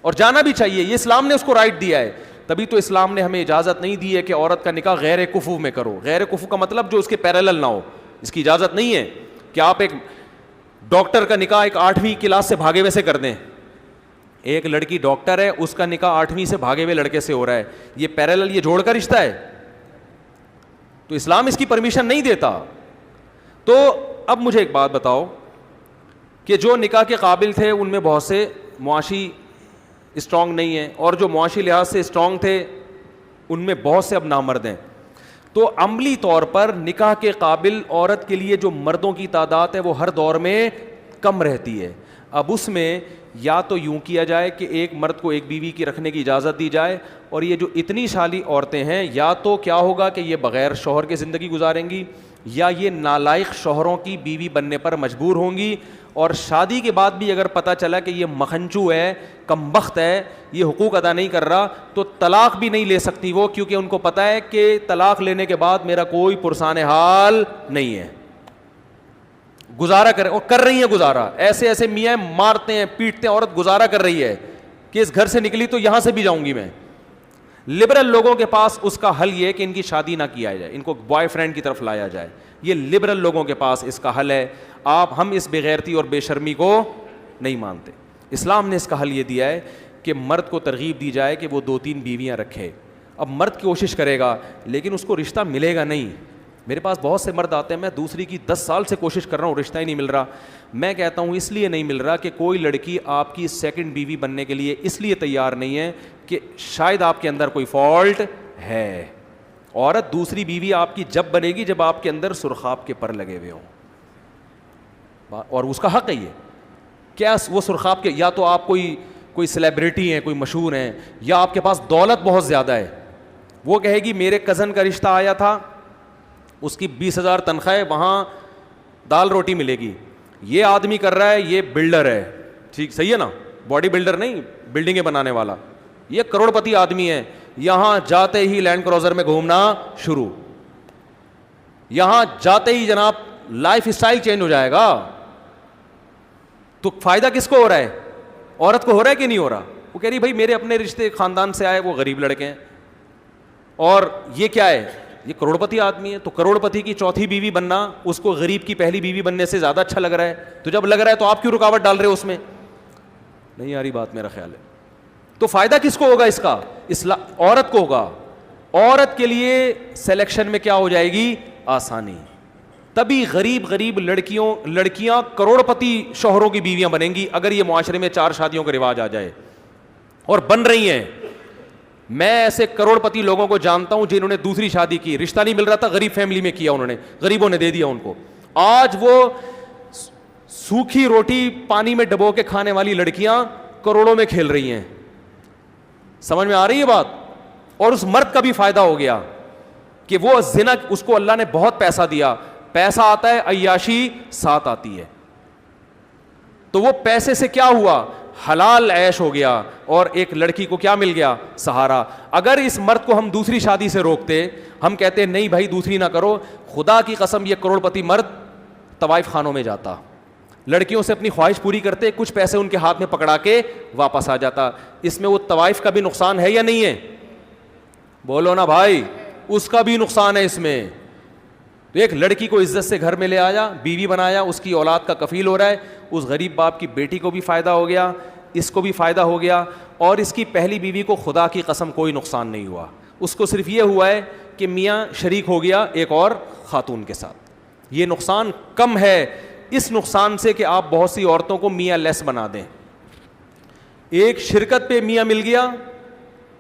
اور جانا بھی چاہیے, یہ اسلام نے اس کو رائٹ دیا ہے. تبھی تو اسلام نے ہمیں اجازت نہیں دی ہے کہ عورت کا نکاح غیر کفو میں کرو. غیر کفو کا مطلب جو اس کے پیرالل نہ ہو, اس کی اجازت نہیں ہے کہ آپ ایک ڈاکٹر کا نکاح ایک 8ویں کلاس سے بھاگے ہوئے سے کر دیں. ایک لڑکی ڈاکٹر ہے, اس کا نکاح 8ویں سے بھاگے ہوئے لڑکے سے ہو رہا ہے, یہ پیرالل, یہ جوڑ کا رشتہ ہے, تو اسلام اس کی پرمیشن نہیں دیتا. تو اب مجھے ایک بات بتاؤ کہ جو نکاح کے قابل تھے ان میں بہت سے معاشی اسٹرانگ نہیں ہیں, اور جو معاشی لحاظ سے اسٹرانگ تھے ان میں بہت سے اب نامرد ہیں. تو عملی طور پر نکاح کے قابل عورت کے لیے جو مردوں کی تعداد ہے وہ ہر دور میں کم رہتی ہے. اب اس میں یا تو یوں کیا جائے کہ ایک مرد کو ایک بیوی کی رکھنے کی اجازت دی جائے, اور یہ جو اتنی سالی عورتیں ہیں یا تو کیا ہوگا کہ یہ بغیر شوہر کے زندگی گزاریں گی, یا یہ نالائق شوہروں کی بیوی بننے پر مجبور ہوں گی, اور شادی کے بعد بھی اگر پتہ چلا کہ یہ مکھنچو ہے, کمبخت ہے, یہ حقوق ادا نہیں کر رہا, تو طلاق بھی نہیں لے سکتی وہ, کیونکہ ان کو پتہ ہے کہ طلاق لینے کے بعد میرا کوئی پرسان حال نہیں ہے. گزارا کر رہی ہیں گزارا, ایسے ایسے میاں مارتے ہیں پیٹتے ہیں, عورت گزارا کر رہی ہے کہ اس گھر سے نکلی تو یہاں سے بھی جاؤں گی میں. لبرل لوگوں کے پاس اس کا حل یہ ہے کہ ان کی شادی نہ کیا جائے, ان کو بوائے فرینڈ کی طرف لایا جائے. یہ لبرل لوگوں کے پاس اس کا حل ہے. ہم اس بےغیرتی اور بے شرمی کو نہیں مانتے. اسلام نے اس کا حل یہ دیا ہے کہ مرد کو ترغیب دی جائے کہ وہ 2-3 بیویاں رکھے. اب مرد کوشش کرے گا لیکن اس کو رشتہ ملے گا نہیں, میرے پاس بہت سے مرد آتے ہیں, میں دوسری کی 10 سال سے کوشش کر رہا ہوں, رشتہ ہی نہیں مل رہا. میں کہتا ہوں اس لیے نہیں مل رہا کہ کوئی لڑکی آپ کی سیکنڈ بیوی بننے کے لیے اس لیے تیار نہیں ہے کہ شاید آپ کے اندر کوئی فالٹ ہے. عورت دوسری بیوی آپ کی جب بنے گی جب آپ کے اندر سرخاب کے پر لگے ہوئے ہوں, اور اس کا حق ہے یہ. کیا وہ سرخاب کے, یا تو آپ کوئی سیلیبریٹی ہیں, کوئی مشہور ہیں, یا آپ کے پاس دولت بہت زیادہ ہے. وہ کہے گی میرے کزن کا رشتہ آیا تھا, اس کی 20,000 تنخواہ ہے, وہاں دال روٹی ملے گی. یہ آدمی کر رہا ہے, یہ بلڈر ہے, ٹھیک صحیح ہے نا, باڈی بلڈر نہیں, بلڈنگیں بنانے والا, یہ کروڑ پتی آدمی ہے. یہاں جاتے ہی لینڈ کروزر میں گھومنا شروع, یہاں جاتے ہی جناب لائف اسٹائل چینج ہو جائے گا. تو فائدہ کس کو ہو رہا ہے؟ عورت کو ہو رہا ہے کہ نہیں ہو رہا؟ وہ کہہ رہی بھائی میرے اپنے رشتے خاندان سے آئے, وہ غریب لڑکے ہیں, اور یہ کیا ہے, یہ کروڑ پتی آدمی ہے. تو کروڑ پتی کی چوتھی بیوی بننا اس کو غریب کی پہلی بیوی بننے سے زیادہ اچھا لگ رہا ہے. تو جب لگ رہا ہے تو آپ کیوں رکاوٹ ڈال رہے ہو اس میں؟ نہیں آ رہی بات, میرا خیال ہے. تو فائدہ کس کو ہوگا اس کا؟ عورت کو ہوگا. عورت کے لیے سلیکشن میں کیا ہو جائے گی؟ آسانی. تبھی غریب لڑکیاں کروڑ پتی شوہروں کی بیویاں بنیں گی اگر یہ معاشرے میں 4 شادیوں کا رواج آ جائے, اور بن رہی ہیں. میں ایسے کروڑ پتی لوگوں کو جانتا ہوں جنہوں نے دوسری شادی کی, رشتہ نہیں مل رہا تھا, غریب فیملی میں کیا, انہوں نے, غریبوں نے دے دیا ان کو. آج وہ سوکھی روٹی پانی میں ڈبو کے کھانے والی لڑکیاں کروڑوں میں کھیل رہی ہیں. سمجھ میں آ رہی ہے بات؟ اور اس مرد کا بھی فائدہ ہو گیا کہ وہ زنا, اس کو اللہ نے بہت پیسہ دیا, پیسہ آتا ہے, عیاشی ساتھ آتی ہے. تو وہ پیسے سے کیا ہوا؟ حلال عیش ہو گیا, اور ایک لڑکی کو کیا مل گیا؟ سہارا. اگر اس مرد کو ہم دوسری شادی سے روکتے, ہم کہتے نہیں بھائی دوسری نہ کرو, خدا کی قسم یہ کروڑ پتی مرد طوائف خانوں میں جاتا, لڑکیوں سے اپنی خواہش پوری کرتے, کچھ پیسے ان کے ہاتھ میں پکڑا کے واپس آ جاتا. اس میں وہ طوائف کا بھی نقصان ہے یا نہیں ہے؟ بولو نا بھائی, اس کا بھی نقصان ہے اس میں. تو ایک لڑکی کو عزت سے گھر میں لے آیا, بیوی بنایا, اس کی اولاد کا کفیل ہو رہا ہے, اس غریب باپ کی بیٹی کو بھی فائدہ ہو گیا, اس کو بھی فائدہ ہو گیا, اور اس کی پہلی بیوی کو خدا کی قسم کوئی نقصان نہیں ہوا. اس کو صرف یہ ہوا ہے کہ میاں شریک ہو گیا ایک اور خاتون کے ساتھ. یہ نقصان کم ہے اس نقصان سے کہ آپ بہت سی عورتوں کو میاں لیس بنا دیں. ایک شرکت پہ میاں مل گیا,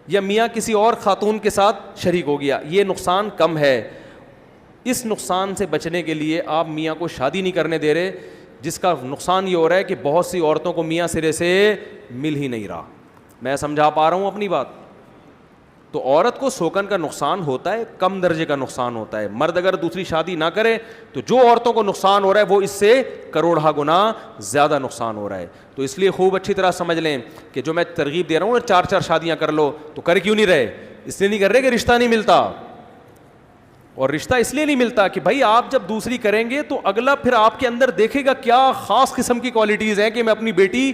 یا میاں کسی اور خاتون کے ساتھ شریک ہو گیا, یہ نقصان کم ہے. اس نقصان سے بچنے کے لیے آپ میاں کو شادی نہیں کرنے دے رہے, جس کا نقصان یہ ہو رہا ہے کہ بہت سی عورتوں کو میاں سرے سے مل ہی نہیں رہا. میں سمجھا پا رہا ہوں اپنی بات؟ تو عورت کو سوکن کا نقصان ہوتا ہے, کم درجے کا نقصان ہوتا ہے. مرد اگر دوسری شادی نہ کرے تو جو عورتوں کو نقصان ہو رہا ہے وہ اس سے کروڑہ گنا زیادہ نقصان ہو رہا ہے. تو اس لیے خوب اچھی طرح سمجھ لیں کہ جو میں ترغیب دے رہا ہوں 4 شادیاں کر لو, تو کر کیوں نہیں رہے؟ اس لیے نہیں کر رہے کہ رشتہ نہیں ملتا. اور رشتہ اس لیے نہیں ملتا کہ بھائی آپ جب دوسری کریں گے تو اگلا پھر آپ کے اندر دیکھے گا کیا خاص قسم کی کوالٹیز ہیں کہ میں اپنی بیٹی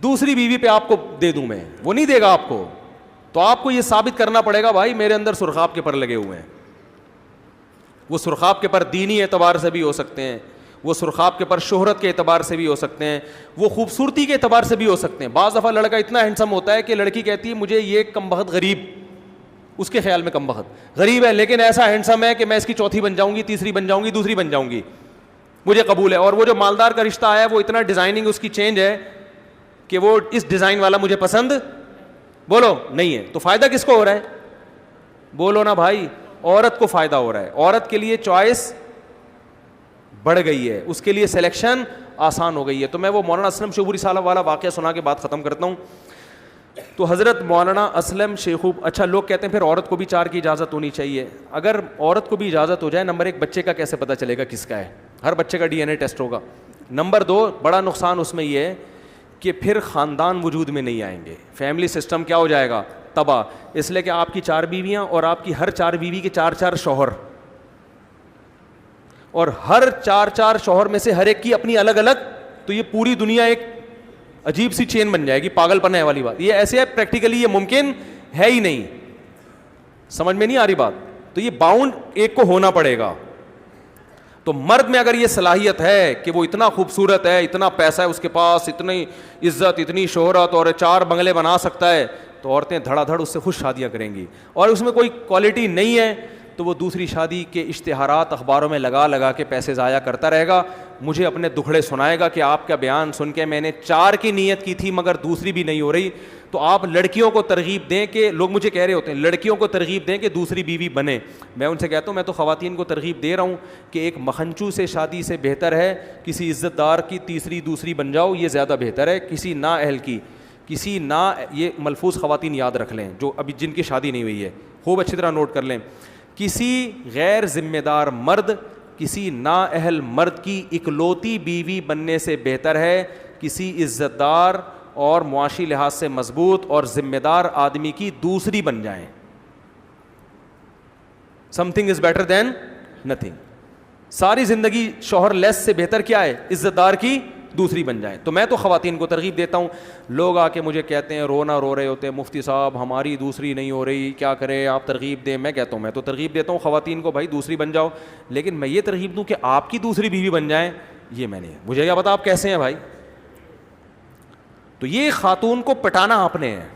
دوسری بیوی پہ آپ کو دے دوں. میں وہ نہیں دے گا آپ کو. تو آپ کو یہ ثابت کرنا پڑے گا بھائی میرے اندر سرخاب کے پر لگے ہوئے ہیں. وہ سرخاب کے پر دینی اعتبار سے بھی ہو سکتے ہیں, وہ سرخاب کے پر شہرت کے اعتبار سے بھی ہو سکتے ہیں, وہ خوبصورتی کے اعتبار سے بھی ہو سکتے ہیں. بعض دفعہ لڑکا اتنا ہینڈسم ہوتا ہے کہ لڑکی کہتی ہے مجھے یہ کم بخت غریب, اس کے خیال میں کم بخت غریب ہے لیکن ایسا ہینڈسم ہے کہ میں اس کی چوتھی بن جاؤں گی, تیسری بن جاؤں گی, دوسری بن جاؤں گی, مجھے قبول ہے. اور وہ جو مالدار کا رشتہ آیا وہ اتنا ڈیزائننگ اس کی چینج ہے کہ وہ اس ڈیزائن والا مجھے پسند بولو نہیں ہے. تو فائدہ کس کو ہو رہا ہے؟ بولو نا بھائی, عورت کو فائدہ ہو رہا ہے. عورت کے لیے چوائس بڑھ گئی ہے, اس کے لیے سلیکشن آسان ہو گئی ہے. تو میں وہ مولانا اسلم شیخوپوری صاحب والا واقعہ سنا کے بات ختم کرتا ہوں. تو حضرت مولانا اسلم شیخوپوری, اچھا لوگ کہتے ہیں پھر عورت کو بھی 4 کی اجازت ہونی چاہیے. اگر عورت کو بھی اجازت ہو جائے, نمبر 1 بچے کا کیسے پتہ چلے گا کس کا ہے؟ ہر بچے کا DNA ٹیسٹ ہوگا. نمبر 2 بڑا نقصان اس میں یہ ہے کہ پھر خاندان وجود میں نہیں آئیں گے, فیملی سسٹم کیا ہو جائے گا؟ تباہ. اس لیے کہ آپ کی 4 بیویاں اور آپ کی ہر 4 بیوی کے 4 شوہر, اور ہر 4 شوہر میں سے ہر ایک کی اپنی الگ الگ, تو یہ پوری دنیا ایک عجیب سی چین بن جائے گی. پاگل پن ہے والی بات, یہ ایسے ہے پریکٹیکلی یہ ممکن ہے ہی نہیں. سمجھ میں نہیں آ رہی بات؟ تو یہ باؤنڈ ایک کو ہونا پڑے گا. تو مرد میں اگر یہ صلاحیت ہے کہ وہ اتنا خوبصورت ہے, اتنا پیسہ ہے اس کے پاس, اتنی عزت, اتنی شہرت, اور 4 بنگلے بنا سکتا ہے, تو عورتیں دھڑا دھڑ اس سے خوش شادیاں کریں گی. اور اس میں کوئی کوالٹی نہیں ہے تو وہ دوسری شادی کے اشتہارات اخباروں میں لگا لگا کے پیسے ضائع کرتا رہے گا, مجھے اپنے دکھڑے سنائے گا کہ آپ کا بیان سن کے میں نے 4 کی نیت کی تھی مگر دوسری بھی نہیں ہو رہی. تو آپ لڑکیوں کو ترغیب دیں کہ, لوگ مجھے کہہ رہے ہوتے ہیں لڑکیوں کو ترغیب دیں کہ دوسری بیوی بنے. میں ان سے کہتا ہوں میں تو خواتین کو ترغیب دے رہا ہوں کہ ایک مکھنچو سے شادی سے بہتر ہے کسی عزت دار کی تیسری دوسری بن جاؤ, یہ زیادہ بہتر ہے کسی نااہل کی, کسی یہ ملفوظ خواتین یاد رکھ لیں جو ابھی جن کی شادی نہیں ہوئی ہے, خوب اچھی طرح نوٹ کر لیں. کسی غیر ذمہ دار مرد کسی نااہل مرد کی اکلوتی بیوی بننے سے بہتر ہے کسی عزت دار اور معاشی لحاظ سے مضبوط اور ذمہ دار آدمی کی دوسری بن جائیں. something is better than nothing. ساری زندگی شوہر لیس سے بہتر کیا ہے, عزت دار کی دوسری بن جائیں. تو میں تو خواتین کو ترغیب دیتا ہوں. لوگ آ کے مجھے کہتے ہیں رونا رو رہے ہوتے ہیں, مفتی صاحب ہماری دوسری نہیں ہو رہی, کیا کریں آپ ترغیب دیں. میں کہتا ہوں میں تو ترغیب دیتا ہوں خواتین کو, بھائی دوسری بن جاؤ, لیکن میں یہ ترغیب دوں کہ آپ کی دوسری بیوی بن جائیں, یہ میں نہیں, مجھے کیا پتا آپ کیسے ہیں بھائی. تو یہ خاتون کو پٹانا آپ نے ہے.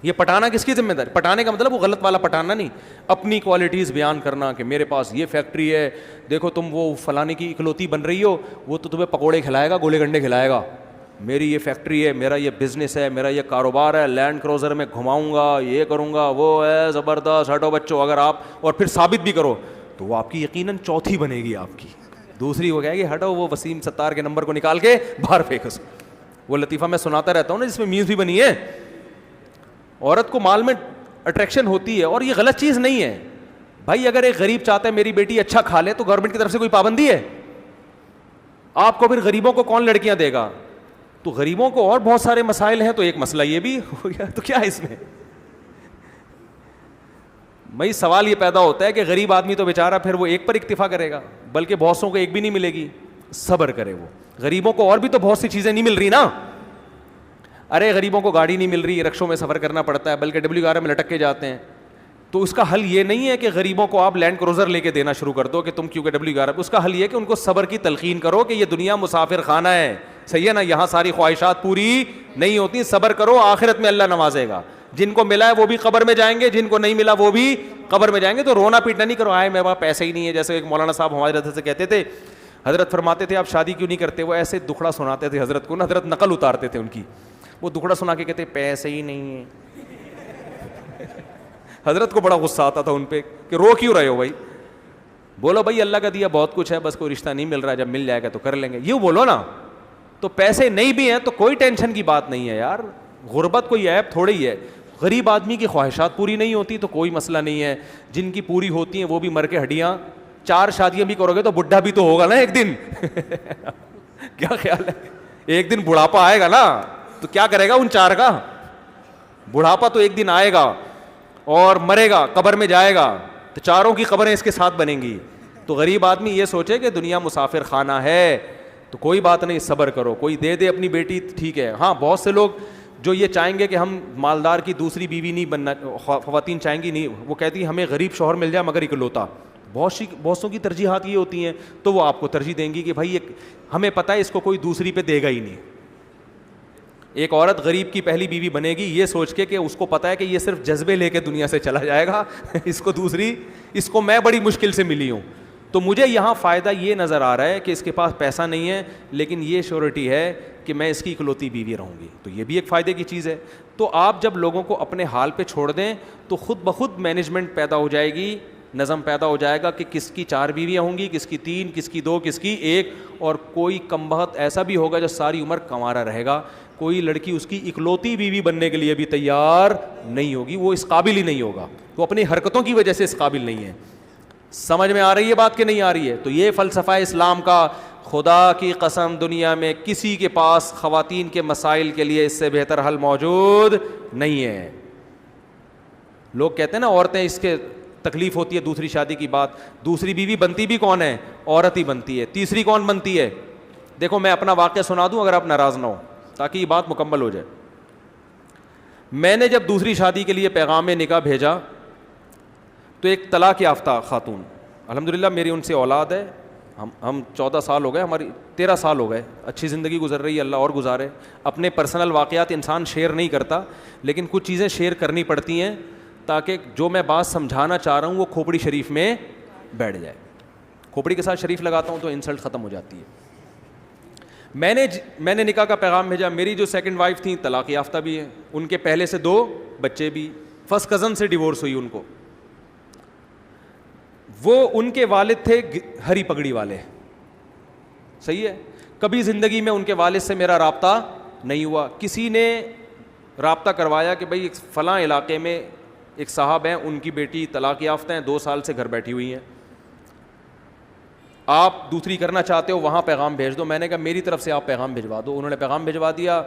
یہ پٹانا کس کی ذمہ داری؟ پٹانے کا مطلب وہ غلط والا پٹانا نہیں, اپنی کوالٹیز بیان کرنا کہ میرے پاس یہ فیکٹری ہے, دیکھو تم وہ فلانے کی اکلوتی بن رہی ہو, وہ تو تمہیں پکوڑے کھلائے گا, گولے گنڈے کھلائے گا, میری یہ فیکٹری ہے, میرا یہ بزنس ہے, میرا یہ کاروبار ہے, لینڈ کروزر میں گھماؤں گا, یہ کروں گا, وہ ہے زبردست, ہٹو بچوں. اگر آپ اور پھر ثابت بھی کرو تو وہ آپ کی یقیناً چوتھی بنے گی آپ کی. دوسری وہ کہے گی ہٹو وہ وسیم ستار کے نمبر کو نکال کے باہر پھینک. وہ لطیفہ میں سناتا رہتا ہوں نا جس میں میوز بھی بنی ہے. عورت کو مال میں اٹریکشن ہوتی ہے اور یہ غلط چیز نہیں ہے بھائی. اگر ایک غریب چاہتا ہے میری بیٹی اچھا کھا لے تو گورنمنٹ کی طرف سے کوئی پابندی ہے؟ آپ کو پھر غریبوں کو کون لڑکیاں دے گا؟ تو غریبوں کو اور بہت سارے مسائل ہیں, تو ایک مسئلہ یہ بھی ہو گیا, تو کیا ہے اس میں؟ بھائی سوال یہ پیدا ہوتا ہے کہ غریب آدمی تو بیچارہ پھر وہ ایک پر اکتفا کرے گا, بلکہ بہت سو کو ایک بھی نہیں ملے گی. صبر کرے وہ, غریبوں کو اور بھی تو بہت سی چیزیں نہیں مل رہی نا. ارے غریبوں کو گاڑی نہیں مل رہی, رکشوں میں سفر کرنا پڑتا ہے, بلکہ WR میں لٹک کے جاتے ہیں. تو اس کا حل یہ نہیں ہے کہ غریبوں کو آپ لینڈ کروزر لے کے دینا شروع کر دو کہ تم کیونکہ WR. اس کا حل یہ ہے کہ ان کو صبر کی تلقین کرو کہ یہ دنیا مسافر خانہ ہے, صحیح ہے نا, یہاں ساری خواہشات پوری نہیں ہوتی, صبر کرو, آخرت میں اللہ نوازے گا. جن کو ملا ہے وہ بھی قبر میں جائیں گے, جن کو نہیں ملا وہ بھی قبر میں جائیں گے. تو رونا پیٹنا نہیں کرو, آئے میرے پاس پیسے ہی نہیں ہے. جیسے ایک مولانا صاحب ہمارے حضرت سے کہتے تھے, حضرت فرماتے تھے آپ شادی کیوں نہیں کرتے؟ وہ ایسے دکھڑا سناتے تھے حضرت کو نا, حضرت نقل اتارتے تھے ان کی, وہ دکھڑا سنا کے کہتے پیسے ہی نہیں ہے. حضرت کو بڑا غصہ آتا تھا ان پہ کہ رو کیوں رہے ہو بھائی؟ بولو بھائی اللہ کا دیا بہت کچھ ہے, بس کوئی رشتہ نہیں مل رہا, جب مل جائے گا تو کر لیں گے, یوں بولو نا. تو پیسے نہیں بھی ہیں تو کوئی ٹینشن کی بات نہیں ہے یار, غربت کوئی عیب تھوڑی ہی ہے. غریب آدمی کی خواہشات پوری نہیں ہوتی تو کوئی مسئلہ نہیں ہے, جن کی پوری ہوتی ہیں وہ بھی مر کے ہڈیاں. 4 شادیاں بھی کرو گے تو بڈھا بھی تو ہوگا نا ایک دن. کیا خیال ہے؟ ایک دن بڑھاپا آئے گا نا, تو کیا کرے گا ان 4 کا؟ بڑھاپا تو ایک دن آئے گا اور مرے گا, قبر میں جائے گا, تو 4 کی قبریں اس کے ساتھ بنیں گی. تو غریب آدمی یہ سوچے کہ دنیا مسافر خانہ ہے, تو کوئی بات نہیں, صبر کرو. کوئی دے دے اپنی بیٹی ٹھیک ہے. ہاں بہت سے لوگ جو یہ چاہیں گے کہ ہم مالدار کی دوسری بیوی نہیں بننا, خواتین چاہیں گی نہیں, وہ کہتی ہیں ہمیں غریب شوہر مل جائے مگر اکلوتا. بہت سو کی ترجیحات یہ ہوتی ہیں, تو وہ آپ کو ترجیح دیں گی کہ بھائی ہمیں پتہ ہے اس کو کوئی دوسری پہ دے گا ہی نہیں. ایک عورت غریب کی پہلی بیوی بنے گی یہ سوچ کے کہ اس کو پتہ ہے کہ یہ صرف جذبے لے کے دنیا سے چلا جائے گا, اس کو میں بڑی مشکل سے ملی ہوں. تو مجھے یہاں فائدہ یہ نظر آ رہا ہے کہ اس کے پاس پیسہ نہیں ہے, لیکن یہ شیورٹی ہے کہ میں اس کی اکلوتی بیوی رہوں گی, تو یہ بھی ایک فائدے کی چیز ہے. تو آپ جب لوگوں کو اپنے حال پہ چھوڑ دیں تو خود بخود مینجمنٹ پیدا ہو جائے گی, نظم پیدا ہو جائے گا کہ کس کی 4 بیویاں ہوں گی, کس کی 3, کس کی 2, کس کی 1, اور کوئی کمبخت ایسا بھی ہوگا جو ساری عمر کنوارا رہے گا. کوئی لڑکی اس کی اکلوتی بیوی بننے کے لیے بھی تیار نہیں ہوگی, وہ اس قابل ہی نہیں ہوگا, تو اپنی حرکتوں کی وجہ سے اس قابل نہیں ہے. سمجھ میں آ رہی ہے بات کہ نہیں آ رہی ہے؟ تو یہ فلسفہ اسلام کا, خدا کی قسم دنیا میں کسی کے پاس خواتین کے مسائل کے لیے اس سے بہتر حل موجود نہیں ہے. لوگ کہتے ہیں نا عورتیں اس کے تکلیف ہوتی ہے دوسری شادی کی بات, دوسری بیوی بنتی بھی کون ہے؟ عورت ہی بنتی ہے. تیسری کون بنتی ہے؟ دیکھو میں اپنا واقعہ سنا دوں اگر آپ ناراض نہ ہو, تاکہ یہ بات مکمل ہو جائے. میں نے جب دوسری شادی کے لیے پیغام نکاح بھیجا تو ایک طلاق یافتہ خاتون, الحمدللہ میری ان سے اولاد ہے, ہم 14 سال ہو گئے, ہماری 13 سال ہو گئے, اچھی زندگی گزر رہی ہے, اللہ اور گزارے. اپنے پرسنل واقعات انسان شیئر نہیں کرتا, لیکن کچھ چیزیں شیئر کرنی پڑتی ہیں تاکہ جو میں بات سمجھانا چاہ رہا ہوں وہ کھوپڑی شریف میں بیٹھ جائے. کھوپڑی کے ساتھ شریف لگاتا ہوں تو انسلٹ ختم ہو جاتی ہے. میں نے نکاح کا پیغام بھیجا. میری جو سیکنڈ وائف تھیں طلاق یافتہ بھی ہیں, ان کے پہلے سے 2 بچے بھی, فرسٹ کزن سے ڈیورس ہوئی ان کو. وہ ان کے والد تھے ہری پگڑی والے, صحیح ہے. کبھی زندگی میں ان کے والد سے میرا رابطہ نہیں ہوا. کسی نے رابطہ کروایا کہ بھائی فلاں علاقے میں ایک صاحب ہیں, ان کی بیٹی طلاق یافتہ ہیں, 2 سال سے گھر بیٹھی ہوئی ہیں, آپ دوسری کرنا چاہتے ہو, وہاں پیغام بھیج دو. میں نے کہا میری طرف سے آپ پیغام بھجوا دو. انہوں نے پیغام بھجوا دیا.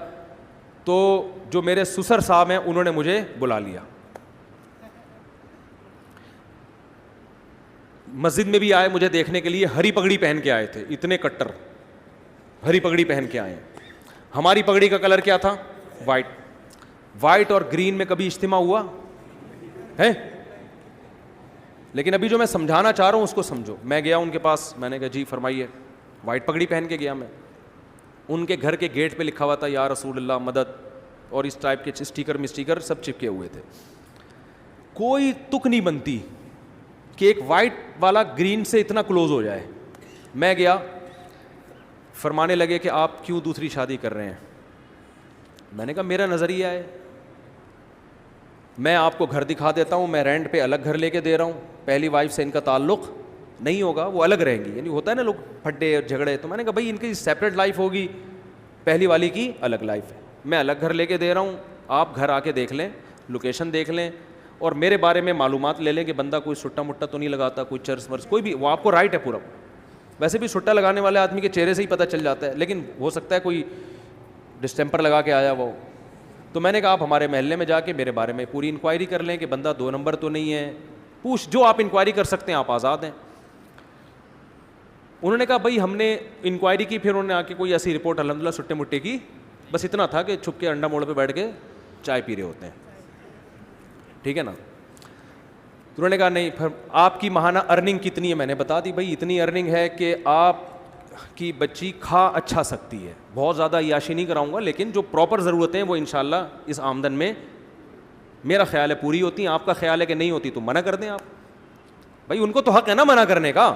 تو جو میرے سسر صاحب ہیں انہوں نے مجھے بلا لیا. مسجد میں بھی آئے مجھے دیکھنے کے لیے, ہری پگڑی پہن کے آئے تھے, اتنے کٹر ہری پگڑی پہن کے آئے ہیں. ہماری پگڑی کا کلر کیا تھا؟ وائٹ. وائٹ اور گرین میں کبھی اجتماع ہوا ہے؟ لیکن ابھی جو میں سمجھانا چاہ رہا ہوں اس کو سمجھو. میں گیا ان کے پاس, میں نے کہا جی فرمائیے. وائٹ پگڑی پہن کے گیا میں. ان کے گھر کے گیٹ پہ لکھا ہوا تھا یا رسول اللہ مدد, اور اس ٹائپ کے اسٹیکر سب چپکے ہوئے تھے. کوئی تک نہیں بنتی کہ ایک وائٹ والا گرین سے اتنا کلوز ہو جائے. میں گیا, فرمانے لگے کہ آپ کیوں دوسری شادی کر رہے ہیں. میں نے کہا میرا نظریہ ہے, میں آپ کو گھر دکھا دیتا ہوں, میں رینٹ پہ الگ گھر لے کے دے رہا ہوں, پہلی وائف سے ان کا تعلق نہیں ہوگا, وہ الگ رہیں گی. یعنی ہوتا ہے نا لوگ پھڈے اور جھگڑے, تو میں نے کہا بھائی ان کی سیپریٹ لائف ہوگی, پہلی والی کی الگ لائف ہے. میں الگ گھر لے کے دے رہا ہوں, آپ گھر آ کے دیکھ لیں, لوکیشن دیکھ لیں, اور میرے بارے میں معلومات لے لیں کہ بندہ کوئی سٹا مٹا تو نہیں لگاتا, کوئی چرس ورس کوئی بھی, وہ آپ کو رائٹ ہے پورا. ویسے بھی سٹا لگانے والے آدمی کے چہرے سے ہی پتہ چل جاتا ہے, لیکن ہو سکتا ہے کوئی ڈسٹیمپر لگا کے آیا وہ. تو میں نے کہا آپ ہمارے محلے میں جا کے میرے بارے میں پوری انکوائری کر لیں کہ بندہ 2 نمبر تو نہیں ہے, پوچھ جو آپ انکوائری کر سکتے ہیں, آپ آزاد ہیں. انہوں نے کہا بھائی ہم نے انکوائری کی, پھر انہوں نے آ کے کوئی ایسی رپورٹ الحمدللہ سٹے مٹے کی, بس اتنا تھا کہ چھپ کے انڈا موڑ پہ بیٹھ کے چائے پی رہے ہوتے ہیں, ٹھیک ہے نا. تو انہوں نے کہا نہیں, پھر آپ کی ماہانہ ارننگ کتنی ہے؟ میں نے بتا دی بھائی اتنی ارننگ ہے کہ آپ کی بچی کھا اچھا سکتی ہے, بہت زیادہ عیاشی نہیں کراؤں گا, لیکن جو پراپر ضرورتیں ہیں وہ انشاءاللہ اس آمدن میں میرا خیال ہے پوری ہوتی ہیں. آپ کا خیال ہے کہ نہیں ہوتی تو منع کر دیں آپ, بھائی ان کو تو حق ہے نا منع کرنے کا.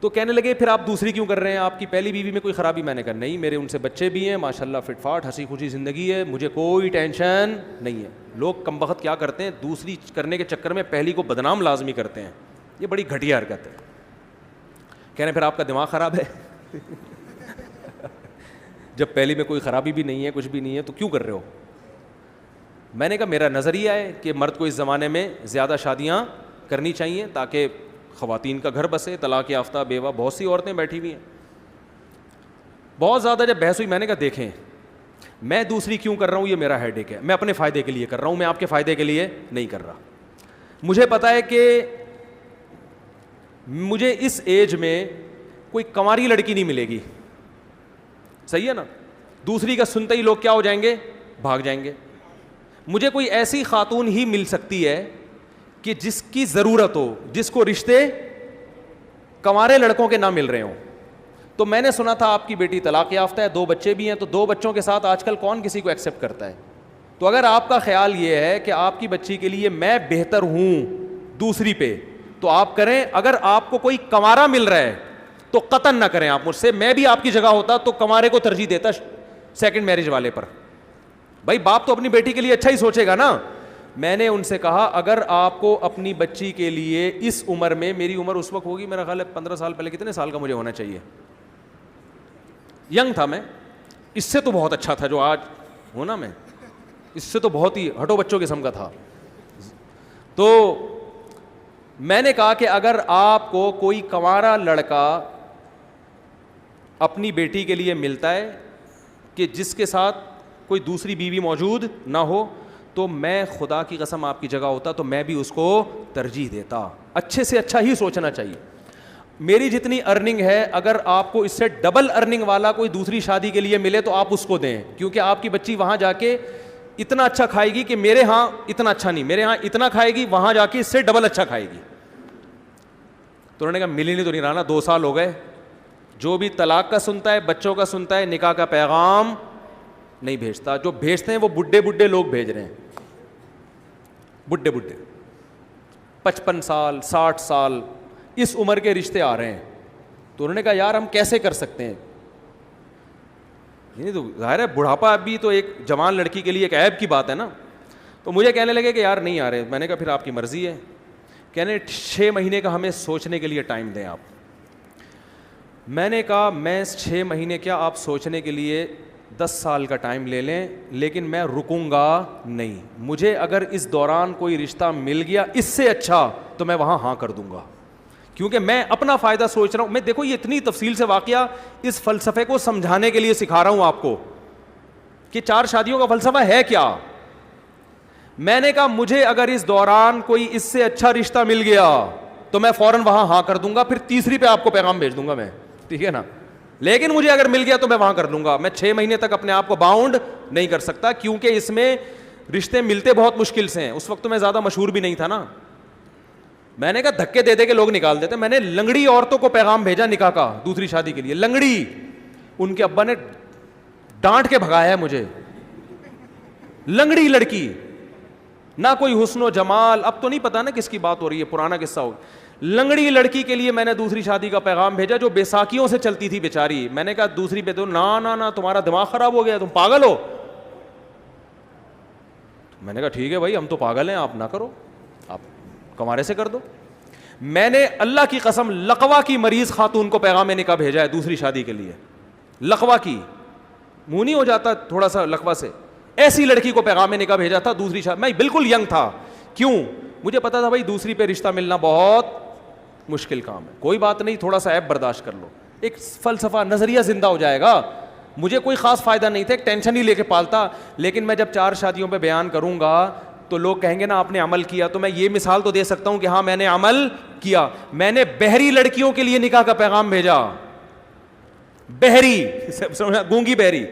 تو کہنے لگے پھر آپ دوسری کیوں کر رہے ہیں, آپ کی پہلی بیوی میں کوئی خرابی؟ میں نے کہا نہیں, میرے ان سے بچے بھی ہیں ماشاءاللہ, فٹ فاٹ ہنسی خوشی زندگی ہے, مجھے کوئی ٹینشن نہیں ہے. لوگ کم بخت کیا کرتے ہیں, دوسری کرنے کے چکر میں پہلی کو بدنام لازمی کرتے ہیں, یہ بڑی گھٹیا حرکت ہے. کہہ رہے ہیں پھر آپ کا دماغ خراب ہے جب پہلی میں کوئی خرابی بھی نہیں ہے, کچھ بھی نہیں ہے, تو کیوں کر رہے ہو؟ میں نے کہا میرا نظریہ ہے کہ مرد کو اس زمانے میں زیادہ شادیاں کرنی چاہیے تاکہ خواتین کا گھر بسے. طلاق یافتہ بیوہ بہت سی عورتیں بیٹھی ہوئی ہیں. بہت زیادہ جب بحث ہوئی, میں نے کہا دیکھیں میں دوسری کیوں کر رہا ہوں, یہ میرا ہیڈ ایک ہے, میں اپنے فائدے کے لیے کر رہا ہوں, میں آپ کے فائدے کے لیے نہیں کر رہا. مجھے پتا ہے کہ مجھے اس ایج میں کوئی کنواری لڑکی نہیں ملے گی, صحیح ہے نا. دوسری کا سنتے ہی لوگ کیا ہو جائیں گے, بھاگ جائیں گے. مجھے کوئی ایسی خاتون ہی مل سکتی ہے کہ جس کی ضرورت ہو, جس کو رشتے کنوارے لڑکوں کے نہ مل رہے ہوں. تو میں نے سنا تھا آپ کی بیٹی طلاق یافتہ ہے, 2 بچے بھی ہیں, تو 2 بچوں کے ساتھ آج کل کون کسی کو ایکسیپٹ کرتا ہے. تو اگر آپ کا خیال یہ ہے کہ آپ کی بچی کے لیے میں بہتر ہوں دوسری پہ, تو آپ کریں. اگر آپ کو کوئی کنوارا مل رہا ہے تو قطعاً نہ کریں آپ مجھ سے. میں بھی آپ کی جگہ ہوتا تو کنوارے کو ترجیح دیتا سیکنڈ میرج والے پر. بھائی باپ تو اپنی بیٹی کے لیے اچھا ہی سوچے گا نا. میں نے ان سے کہا اگر آپ کو اپنی بچی کے لیے اس عمر میں, میری عمر اس وقت ہوگی میرا خیال ہے 15 سال پہلے, کتنے سال کا مجھے ہونا چاہیے, ینگ تھا میں, اس سے تو بہت اچھا تھا جو آج ہونا میں, اس سے تو بہت ہی ہٹو بچوں قسم کا تھا. تو میں نے کہا کہ اگر آپ کو کوئی کنوارا لڑکا اپنی بیٹی کے لیے ملتا ہے کہ جس کے ساتھ کوئی دوسری بیوی موجود نہ ہو, تو میں خدا کی قسم آپ کی جگہ ہوتا تو میں بھی اس کو ترجیح دیتا. اچھے سے اچھا ہی سوچنا چاہیے. میری جتنی ارننگ ہے, اگر آپ کو اس سے ڈبل ارننگ والا کوئی دوسری شادی کے لیے ملے تو آپ اس کو دیں, کیونکہ آپ کی بچی وہاں جا کے اتنا اچھا کھائے گی کہ میرے ہاں اتنا اچھا نہیں, میرے ہاں اتنا کھائے گی, وہاں جا کے اس سے ڈبل اچھا کھائے گی. تو انہوں نے کہا ملی نہیں تو نہیں رہا نا, 2 سال ہو گئے. جو بھی طلاق کا سنتا ہے, بچوں کا سنتا ہے, نکاح کا پیغام نہیں بھیجتا. جو بھیجتے ہیں وہ بڈھے بڈھے لوگ بھیج رہے ہیں. بڈھے بڈھے 55 سال 60 سال اس عمر کے رشتے آ رہے ہیں. تو انہوں نے کہا یار ہم کیسے کر سکتے ہیں, تو ظاہر ہے بڑھاپا بھی تو ایک جوان لڑکی کے لیے ایک عیب کی بات ہے نا. تو مجھے کہنے لگے کہ یار نہیں آ رہے. میں نے کہا پھر آپ کی مرضی ہے. کہنے 6 مہینے کا ہمیں سوچنے کے لیے ٹائم دیں آپ. میں نے کہا میں 6 مہینے کیا, آپ سوچنے کے لیے 10 سال کا ٹائم لے لیں, لیکن میں رکوں گا نہیں. مجھے اگر اس دوران کوئی رشتہ مل گیا اس سے اچھا تو میں وہاں ہاں کر دوں گا, کیونکہ میں اپنا فائدہ سوچ رہا ہوں. میں دیکھو یہ اتنی تفصیل سے واقعہ اس فلسفے کو سمجھانے کے لیے سکھا رہا ہوں آپ کو کہ 4 شادیوں کا فلسفہ ہے کیا. میں نے کہا مجھے اگر اس دوران کوئی اس سے اچھا رشتہ مل گیا تو میں فوراً وہاں ہاں کر دوں گا, پھر تیسری پہ آپ کو پیغام بھیج دوں گا میں, ٹھیک ہے نا. لیکن مجھے اگر مل گیا تو میں وہاں کر لوں گا. میں 6 مہینے تک اپنے آپ کو باؤنڈ نہیں کر سکتا, کیونکہ اس میں رشتے ملتے بہت مشکل سے ہیں. اس وقت تو میں زیادہ مشہور بھی نہیں تھا نا. میں نے کہا دھکے دے دے کے لوگ نکال دیتے. میں نے لنگڑی عورتوں کو پیغام بھیجا نکاح کا دوسری شادی کے لیے. لنگڑی, ان کے ابا نے ڈانٹ کے بھگایا ہے مجھے. لنگڑی لڑکی, نہ کوئی حسن و جمال, اب تو نہیں پتا نا کس کی بات ہو رہی ہے, پرانا قصہ ہو. لنگڑی لڑکی کے لیے میں نے دوسری شادی کا پیغام بھیجا جو بیساکھیوں سے چلتی تھی بیچاری. میں نے کہا دوسری پہ تو نا تمہارا دماغ خراب ہو گیا, تم پاگل ہو. میں نے کہا ٹھیک ہے بھائی ہم تو پاگل ہیں, آپ نہ کرو, آپ کمارے سے کر دو. میں نے اللہ کی قسم لقوا کی مریض خاتون کو پیغام نکاح بھیجا ہے دوسری شادی کے لیے. لقوا کی, منہ نہیں ہو جاتا تھوڑا سا لقوا سے, ایسی لڑکی کو پیغام نکاح بھیجا تھا دوسری شادی. میں بالکل ینگ تھا. کیوں؟ مجھے پتا تھا بھائی دوسری پہ رشتہ ملنا بہت مشکل کام ہے. کوئی بات نہیں, تھوڑا سا عیب برداشت کر لو, ایک فلسفہ نظریہ زندہ ہو جائے گا. مجھے کوئی خاص فائدہ نہیں تھا, ایک ٹینشن ہی لے کے پالتا. لیکن میں جب 4 شادیوں پہ بیان کروں گا تو لوگ کہیں گے نا آپ نے عمل کیا. تو میں یہ مثال تو دے سکتا ہوں کہ ہاں میں نے عمل کیا. میں نے بہری لڑکیوں کے لیے نکاح کا پیغام بھیجا. بہری, گونگی بہری.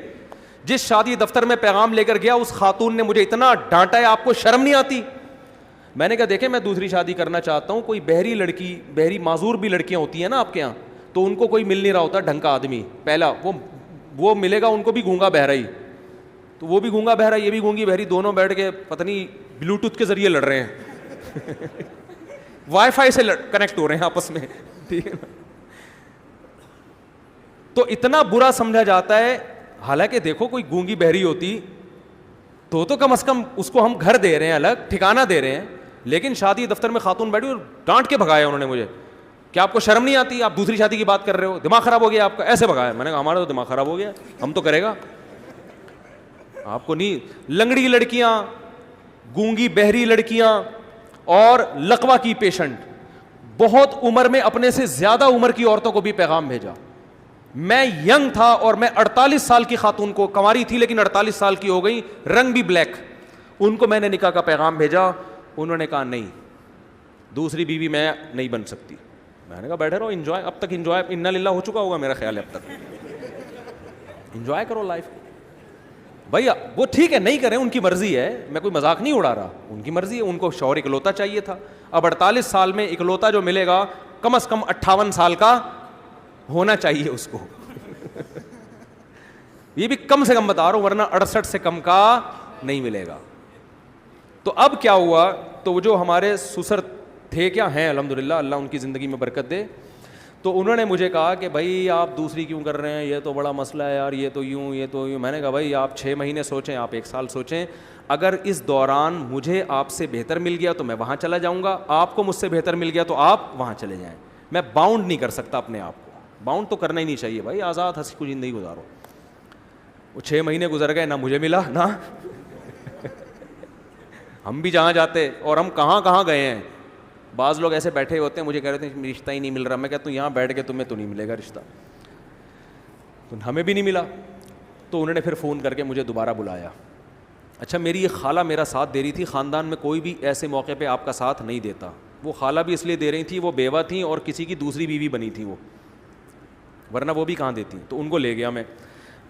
جس شادی دفتر میں پیغام لے کر گیا اس خاتون نے مجھے اتنا ڈانٹا ہے, آپ کو شرم نہیں آتی. میں نے کہا دیکھیں میں دوسری شادی کرنا چاہتا ہوں, کوئی بہری لڑکی, بہری معذور بھی لڑکیاں ہوتی ہیں نا آپ کے یہاں, تو ان کو کوئی مل نہیں رہا ہوتا ڈھنگ کا آدمی. پہلا وہ ملے گا ان کو بھی گونگا بہرا ہی, تو وہ بھی گونگا بہرا یہ بھی گونگی بہری, دونوں بیٹھ کے پتہ نہیں بلوٹوتھ کے ذریعے لڑ رہے ہیں, وائی فائی سے کنیکٹ ہو رہے ہیں آپس میں, ٹھیک ہے نا. تو اتنا برا سمجھا جاتا ہے. حالانکہ دیکھو کوئی گونگی بہری ہوتی تو کم از کم اس کو ہم گھر دے رہے ہیں, الگ ٹھکانہ دے رہے ہیں. لیکن شادی دفتر میں خاتون بیٹھی اور ڈانٹ کے بھگایا انہوں نے مجھے, کہ آپ کو شرم نہیں آتی, آپ دوسری شادی کی بات کر رہے ہو, دماغ خراب ہو گیا آپ کا, ایسے بھگایا. میں نے کہا ہمارا تو دماغ خراب ہو گیا, ہم تو کرے گا, آپ کو نہیں. لنگڑی لڑکیاں, گونگی بہری لڑکیاں اور لقوا کی پیشنٹ, بہت عمر میں اپنے سے زیادہ عمر کی عورتوں کو بھی پیغام بھیجا. میں ینگ تھا اور میں 48 سال کی خاتون کو, کنواری تھی لیکن 48 سال کی ہو گئی, رنگ بھی بلیک, ان کو میں نے نکاح کا پیغام بھیجا. انہوں نے کہا نہیں, دوسری بیوی میں نہیں بن سکتی. میں نے کہا بیٹھے رہو, انجوائے, اب تک انجوائے انا للہ ہو چکا ہوگا میرا خیال ہے, اب تک انجوائے کرو لائف. بھائی وہ ٹھیک ہے نہیں کریں, ان کی مرضی ہے, میں کوئی مذاق نہیں اڑا رہا, ان کی مرضی ہے. ان کو شوہر اکلوتا چاہیے تھا. اب 48 سال میں اکلوتا جو ملے گا کم از کم 58 سال کا ہونا چاہیے اس کو. یہ بھی کم سے کم بتا رہا ہوں, ورنہ 68 سے کم کا نہیں ملے گا. تو اب کیا ہوا, تو وہ جو ہمارے سسر تھے, کیا ہیں الحمدللہ, اللہ ان کی زندگی میں برکت دے, تو انہوں نے مجھے کہا کہ بھائی آپ دوسری کیوں کر رہے ہیں, یہ تو بڑا مسئلہ ہے یار, یہ تو یوں یہ تو یوں. میں نے کہا بھائی آپ 6 مہینے سوچیں, آپ 1 سال سوچیں, اگر اس دوران مجھے آپ سے بہتر مل گیا تو میں وہاں چلا جاؤں گا, آپ کو مجھ سے بہتر مل گیا تو آپ وہاں چلے جائیں. میں باؤنڈ نہیں کر سکتا اپنے آپ کو, باؤنڈ تو کرنا ہی نہیں چاہیے بھائی, آزاد ہنسی کو زندگی گزارو. وہ 6 مہینے گزر گئے, نہ مجھے ملا نہ ہم بھی جہاں جاتے, اور ہم کہاں کہاں گئے ہیں. بعض لوگ ایسے بیٹھے ہوتے ہیں, مجھے کہہ رہے تھے رشتہ ہی نہیں مل رہا. میں کہتا ہوں یہاں بیٹھ کے تمہیں تو نہیں ملے گا رشتہ, تو ہمیں بھی نہیں ملا. تو انہوں نے پھر فون کر کے مجھے دوبارہ بلایا. اچھا میری یہ خالہ میرا ساتھ دے رہی تھی, خاندان میں کوئی بھی ایسے موقع پہ آپ کا ساتھ نہیں دیتا. وہ خالہ بھی اس لیے دے رہی تھی, وہ بیوہ تھیں اور کسی کی دوسری بیوی بنی تھی وہ, ورنہ وہ بھی کہاں دیتی. تو ان کو لے گیا میں.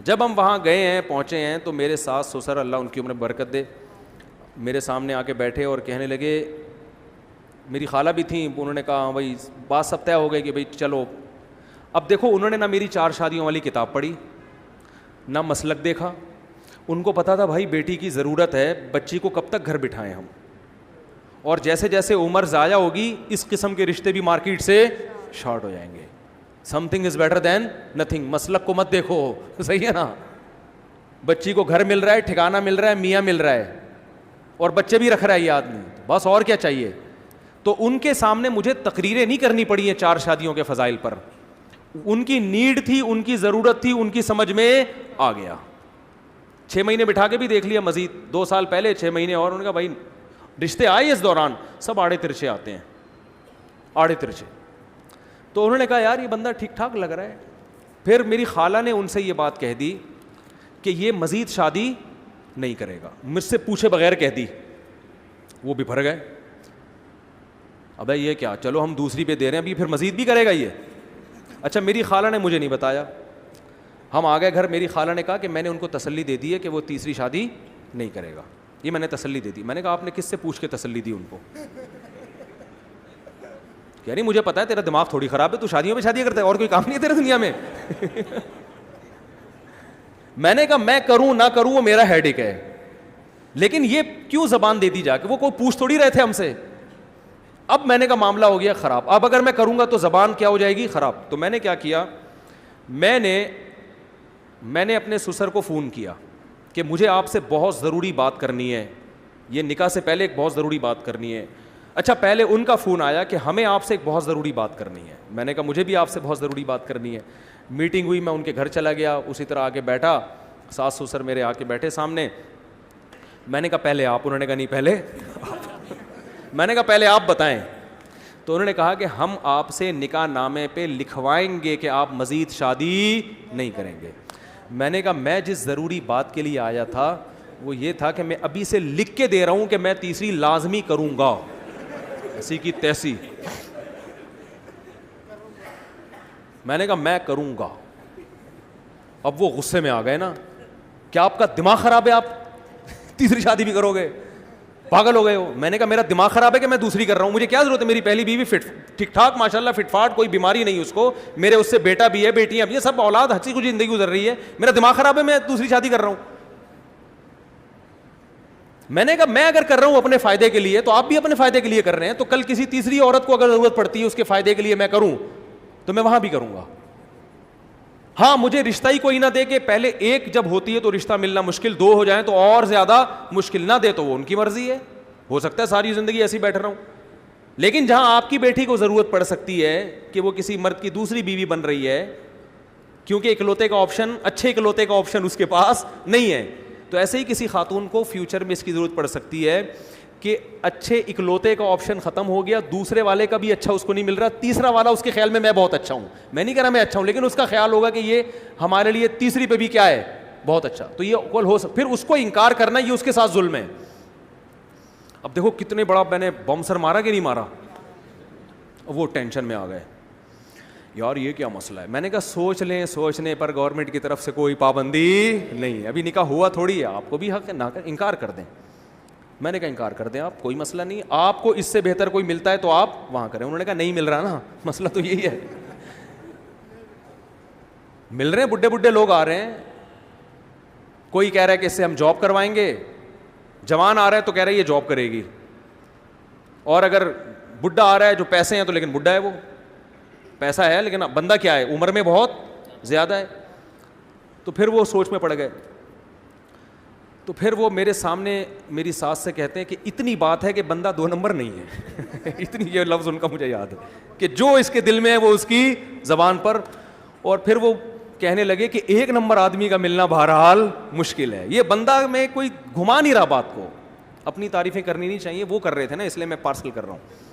جب ہم وہاں گئے ہیں, پہنچے ہیں, تو میرے ساس سسر, اللہ ان کی عمر برکت دے, میرے سامنے آ کے بیٹھے اور کہنے لگے, میری خالہ بھی تھیں, انہوں نے کہا بھائی بات سب طے ہو گئی کہ بھائی چلو. اب دیکھو انہوں نے نہ میری 4 شادیوں والی کتاب پڑھی, نہ مسلک دیکھا. ان کو پتا تھا بھائی بیٹی کی ضرورت ہے, بچی کو کب تک گھر بٹھائیں ہم, اور جیسے جیسے عمر ضائع ہوگی اس قسم کے رشتے بھی مارکیٹ سے شارٹ ہو جائیں گے. Some thing is better than nothing. مسلک کو مت دیکھو, صحیح ہے نا. بچی کو گھر مل رہا ہے, ٹھکانہ مل رہا ہے, میاں مل رہا ہے, اور بچے بھی رکھ رہا ہے یہ آدمی, بس اور کیا چاہیے. تو ان کے سامنے مجھے تقریریں نہیں کرنی پڑی ہیں 4 شادیوں کے فضائل پر. ان کی نیڈ تھی, ان کی ضرورت تھی, ان کی سمجھ میں آ گیا. 6 مہینے بٹھا کے بھی دیکھ لیا, مزید 2 سال پہلے 6 مہینے اور. انہوں نے کہا بھائی رشتے آئے اس دوران سب آڑے ترچے آتے ہیں, آڑے ترچے. تو انہوں نے کہا یار یہ بندہ ٹھیک ٹھاک لگ رہا ہے. پھر میری خالہ نے ان سے یہ بات کہہ دی کہ یہ مزید شادی نہیں کرے گا, مجھ سے پوچھے بغیر کہہ دی. وہ بھی بھر گئے, ابے یہ کیا, چلو ہم دوسری پہ دے رہے ہیں, ابھی پھر مزید بھی کرے گا یہ. اچھا میری خالہ نے مجھے نہیں بتایا. ہم آ گئے گھر, میری خالہ نے کہا کہ میں نے ان کو تسلی دے دی ہے کہ وہ تیسری شادی نہیں کرے گا. یہ میں نے تسلی دے دی. میں نے کہا آپ نے کس سے پوچھ کے تسلی دی ان کو؟ کہہ رہی مجھے پتا ہے تیرا دماغ تھوڑی خراب ہے, تو شادیوں پہ شادی کرتا ہے, اور کوئی کام نہیں ہے تیرے دنیا میں. میں نے کہا میں کروں نہ کروں وہ میرا ہیڈ ایک ہے, لیکن یہ کیوں زبان دے دی جا کے, وہ کوئی پوچھ تھوڑی رہے تھے ہم سے. اب میں نے کہا معاملہ ہو گیا خراب, اب اگر میں کروں گا تو زبان کیا ہو جائے گی خراب. تو میں نے کیا کیا, میں نے اپنے سسر کو فون کیا کہ مجھے آپ سے بہت ضروری بات کرنی ہے, یہ نکاح سے پہلے ایک بہت ضروری بات کرنی ہے. اچھا پہلے ان کا فون آیا کہ ہمیں آپ سے ایک بہت ضروری بات کرنی ہے. میں نے کہا مجھے بھی آپ سے بہت ضروری بات کرنی ہے. میٹنگ ہوئی, میں ان کے گھر چلا گیا, اسی طرح آ کے بیٹھا, ساس سسر میرے آ کے بیٹھے سامنے. میں نے کہا پہلے آپ, انہوں نے کہا نہیں پہلے میں نے کہا پہلے آپ بتائیں. تو انہوں نے کہا کہ ہم آپ سے نکاح نامے پہ لکھوائیں گے کہ آپ مزید شادی نہیں کریں گے. میں نے کہا میں جس ضروری بات کے لیے آیا تھا وہ یہ تھا کہ میں ابھی سے لکھ کے دے رہا ہوں کہ میں تیسری لازمی کروں گا, ایسی کی تیسی. میں نے کہا میں کروں گا. اب وہ غصے میں آ گئے نا, کیا آپ کا دماغ خراب ہے, آپ تیسری شادی بھی کرو گے, پاگل ہو گئے ہو. میں نے کہا میرا دماغ خراب ہے کہ میں دوسری کر رہا ہوں, مجھے کیا ضرورت ہے, میری پہلی بیوی فٹ ٹھیک ٹھاک ماشاءاللہ فٹ فاٹ, کوئی بیماری نہیں اس کو, میرے اس سے بیٹا بھی ہے, بیٹیاں بھی ہیں, سب اولاد ہنسی خوشی زندگی گزر رہی ہے. میرا دماغ خراب ہے, میں دوسری شادی کر رہا ہوں. میں نے کہا میں اگر کر رہا ہوں اپنے فائدے کے لیے تو آپ بھی اپنے فائدے کے لیے کر رہے ہیں, تو کل کسی تیسری عورت کو اگر ضرورت پڑتی ہے اس کے فائدے کے لیے میں کروں تو میں وہاں بھی کروں گا. ہاں مجھے رشتہ ہی کوئی نہ دے کہ پہلے ایک جب ہوتی ہے تو رشتہ ملنا مشکل, 2 ہو جائیں تو اور زیادہ مشکل, نہ دے تو وہ ان کی مرضی ہے, ہو سکتا ہے ساری زندگی ایسی بیٹھ رہا ہوں. لیکن جہاں آپ کی بیٹی کو ضرورت پڑ سکتی ہے کہ وہ کسی مرد کی دوسری بیوی بن رہی ہے, کیونکہ اکلوتے کا آپشن, اچھے اکلوتے کا آپشن اس کے پاس نہیں ہے, تو ایسے ہی کسی خاتون کو فیوچر میں اس کی ضرورت پڑ سکتی ہے کہ اچھے اکلوتے کا آپشن ختم ہو گیا, دوسرے والے کا بھی اچھا اس کو نہیں مل رہا, تیسرا والا اس کے خیال میں بہت اچھا ہوں, میں نہیں کہہ رہا میں اچھا ہوں, لیکن اس کا خیال ہوگا کہ یہ ہمارے لیے تیسری پہ بھی کیا ہے, بہت اچھا. تو یہ کل ہو پھر اس کو انکار کرنا یہ اس کے ساتھ ظلم ہے. اب دیکھو کتنے بڑا میں نے بم سر مارا کہ نہیں مارا, وہ ٹینشن میں آ گئے یار یہ کیا مسئلہ ہے. میں نے کہا سوچ لیں, سوچنے پر گورنمنٹ کی طرف سے کوئی پابندی نہیں ہے, ابھی نکاح ہوا تھوڑی ہے, آپ کو بھی حق ہے نہ انکار کر دیں. میں نے کہا انکار کر دیں آپ, کوئی مسئلہ نہیں, آپ کو اس سے بہتر کوئی ملتا ہے تو آپ وہاں کریں. انہوں نے کہا نہیں مل رہا نا, مسئلہ تو یہی ہے, مل رہے ہیں بڈھے بڈھے لوگ آ رہے ہیں, کوئی کہہ رہا ہے کہ اس سے ہم جاب کروائیں گے, جوان آ رہا ہے تو کہہ رہا ہے یہ جاب کرے گی, اور اگر بڈھا آ رہا ہے جو پیسے ہیں تو لیکن بڈھا ہے, وہ پیسہ ہے لیکن بندہ کیا ہے, عمر میں بہت زیادہ ہے. تو پھر وہ سوچ میں پڑ گئے. تو پھر وہ میرے سامنے میری ساس سے کہتے ہیں کہ اتنی بات ہے کہ بندہ 2 نمبر نہیں ہے اتنی, یہ لفظ ان کا مجھے یاد ہے کہ جو اس کے دل میں ہے وہ اس کی زبان پر. اور پھر وہ کہنے لگے کہ 1 نمبر آدمی کا ملنا بہرحال مشکل ہے, یہ بندہ میں کوئی گھما نہیں رہا بات کو, اپنی تعریفیں کرنی نہیں چاہیے, وہ کر رہے تھے نا اس لیے میں پارسل کر رہا ہوں.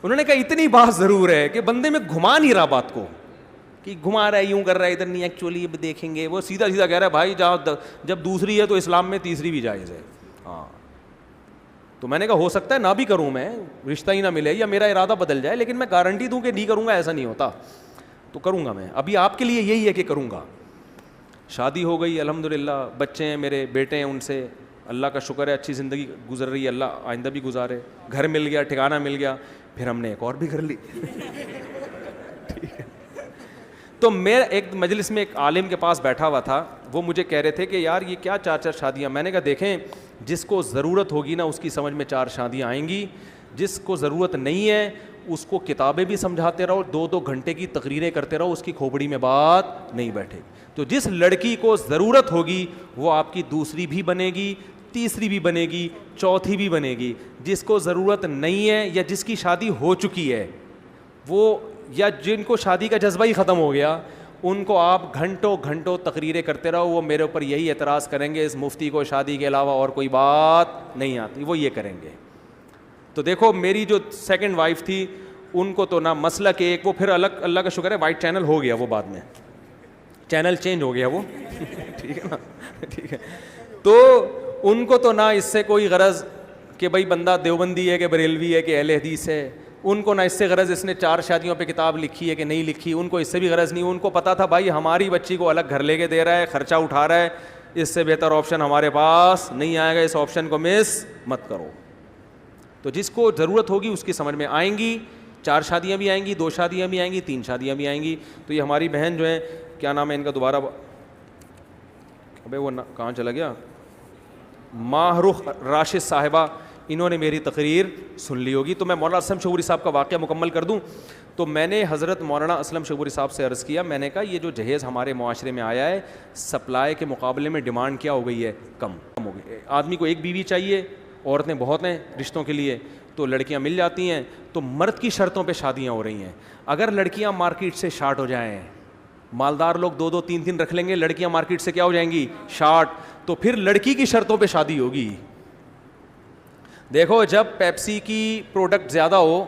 انہوں نے کہا اتنی بات ضرور ہے کہ بندے میں گھما نہیں رہا بات کو, کہ گھما رہا ہے یوں کر رہا ہے ادھر نہیں, ایکچولی اب دیکھیں گے, وہ سیدھا سیدھا کہہ رہا ہے بھائی جب دوسری ہے تو اسلام میں تیسری بھی جائز ہے. ہاں تو میں نے کہا ہو سکتا ہے نہ بھی کروں میں, رشتہ ہی نہ ملے یا میرا ارادہ بدل جائے, لیکن میں گارنٹی دوں کہ نہیں کروں گا ایسا نہیں ہوتا, تو کروں گا میں. ابھی آپ کے لیے یہی ہے کہ کروں گا. شادی ہو گئی الحمدللہ, بچے ہیں میرے, بیٹے ہیں, ان سے اللہ کا شکر ہے اچھی زندگی گزر رہی ہے, اللہ آئندہ بھی گزارے. گھر مل گیا, ٹھکانہ مل گیا, پھر ہم نے ایک اور بھی کر لی. ٹھیک ہے. تو میں ایک مجلس میں ایک عالم کے پاس بیٹھا ہوا تھا, وہ مجھے کہہ رہے تھے کہ یار یہ کیا 4 شادیاں. میں نے کہا دیکھیں جس کو ضرورت ہوگی نا اس کی سمجھ میں 4 شادیاں آئیں گی, جس کو ضرورت نہیں ہے اس کو کتابیں بھی سمجھاتے رہو, 2-2 گھنٹے کی تقریریں کرتے رہو, اس کی کھوپڑی میں بات نہیں بیٹھے گی. تو جس لڑکی کو ضرورت ہوگی وہ آپ کی دوسری بھی بنے گی, تیسری بھی بنے گی, چوتھی بھی بنے گی. جس کو ضرورت نہیں ہے یا جس کی شادی ہو چکی ہے وہ, یا جن کو شادی کا جذبہ ہی ختم ہو گیا, ان کو آپ گھنٹوں گھنٹوں تقریریں کرتے رہو, وہ میرے اوپر یہی اعتراض کریں گے اس مفتی کو شادی کے علاوہ اور کوئی بات نہیں آتی, وہ یہ کریں گے. تو دیکھو میری جو سیکنڈ وائف تھی ان کو تو نہ مسلک ایک, وہ پھر الگ, اللہ کا شکر ہے وائٹ چینل ہو گیا, وہ بعد میں چینل چینج ہو گیا وہ ٹھیک ہے نا, ٹھیک ہے. تو ان کو تو نہ اس سے کوئی غرض کہ بھائی بندہ دیوبندی ہے کہ بریلوی ہے کہ اہل حدیث ہے, ان کو نہ اس سے غرض اس نے 4 شادیوں پہ کتاب لکھی ہے کہ نہیں لکھی, ان کو اس سے بھی غرض نہیں. ان کو پتا تھا بھائی ہماری بچی کو الگ گھر لے کے دے رہا ہے, خرچہ اٹھا رہا ہے, اس سے بہتر آپشن ہمارے پاس نہیں آئے گا, اس آپشن کو مس مت کرو. تو جس کو ضرورت ہوگی اس کی سمجھ میں آئیں گی, 4 شادیاں بھی آئیں گی, 2 شادیاں بھی آئیں گی, 3 شادیاں بھی آئیں گی. تو یہ ہماری بہن جو ہے, کیا نام ہے ان کا دوبارہ, ابے وہ کہاں چلا گیا, ماہرخ راشد صاحبہ, انہوں نے میری تقریر سن لی ہوگی. تو میں مولانا اسلم شعوری صاحب کا واقعہ مکمل کر دوں. تو میں نے حضرت مولانا اسلم شعوری صاحب سے عرض کیا, میں نے کہا یہ جو جہیز ہمارے معاشرے میں آیا ہے, سپلائی کے مقابلے میں ڈیمانڈ کیا ہو گئی ہے, کم ہو گئی. آدمی کو ایک بیوی چاہیے, عورتیں بہت ہیں رشتوں کے لیے, تو لڑکیاں مل جاتی ہیں, تو مرد کی شرطوں پہ شادیاں ہو رہی ہیں. اگر لڑکیاں مارکیٹ سے شارٹ ہو جائیں, مالدار لوگ 2-2 3-3 رکھ لیں گے, لڑکیاں مارکیٹ سے کیا ہو جائیں گی, شارٹ, تو پھر لڑکی کی شرطوں پہ شادی ہوگی. دیکھو جب پیپسی کی پروڈکٹ زیادہ ہو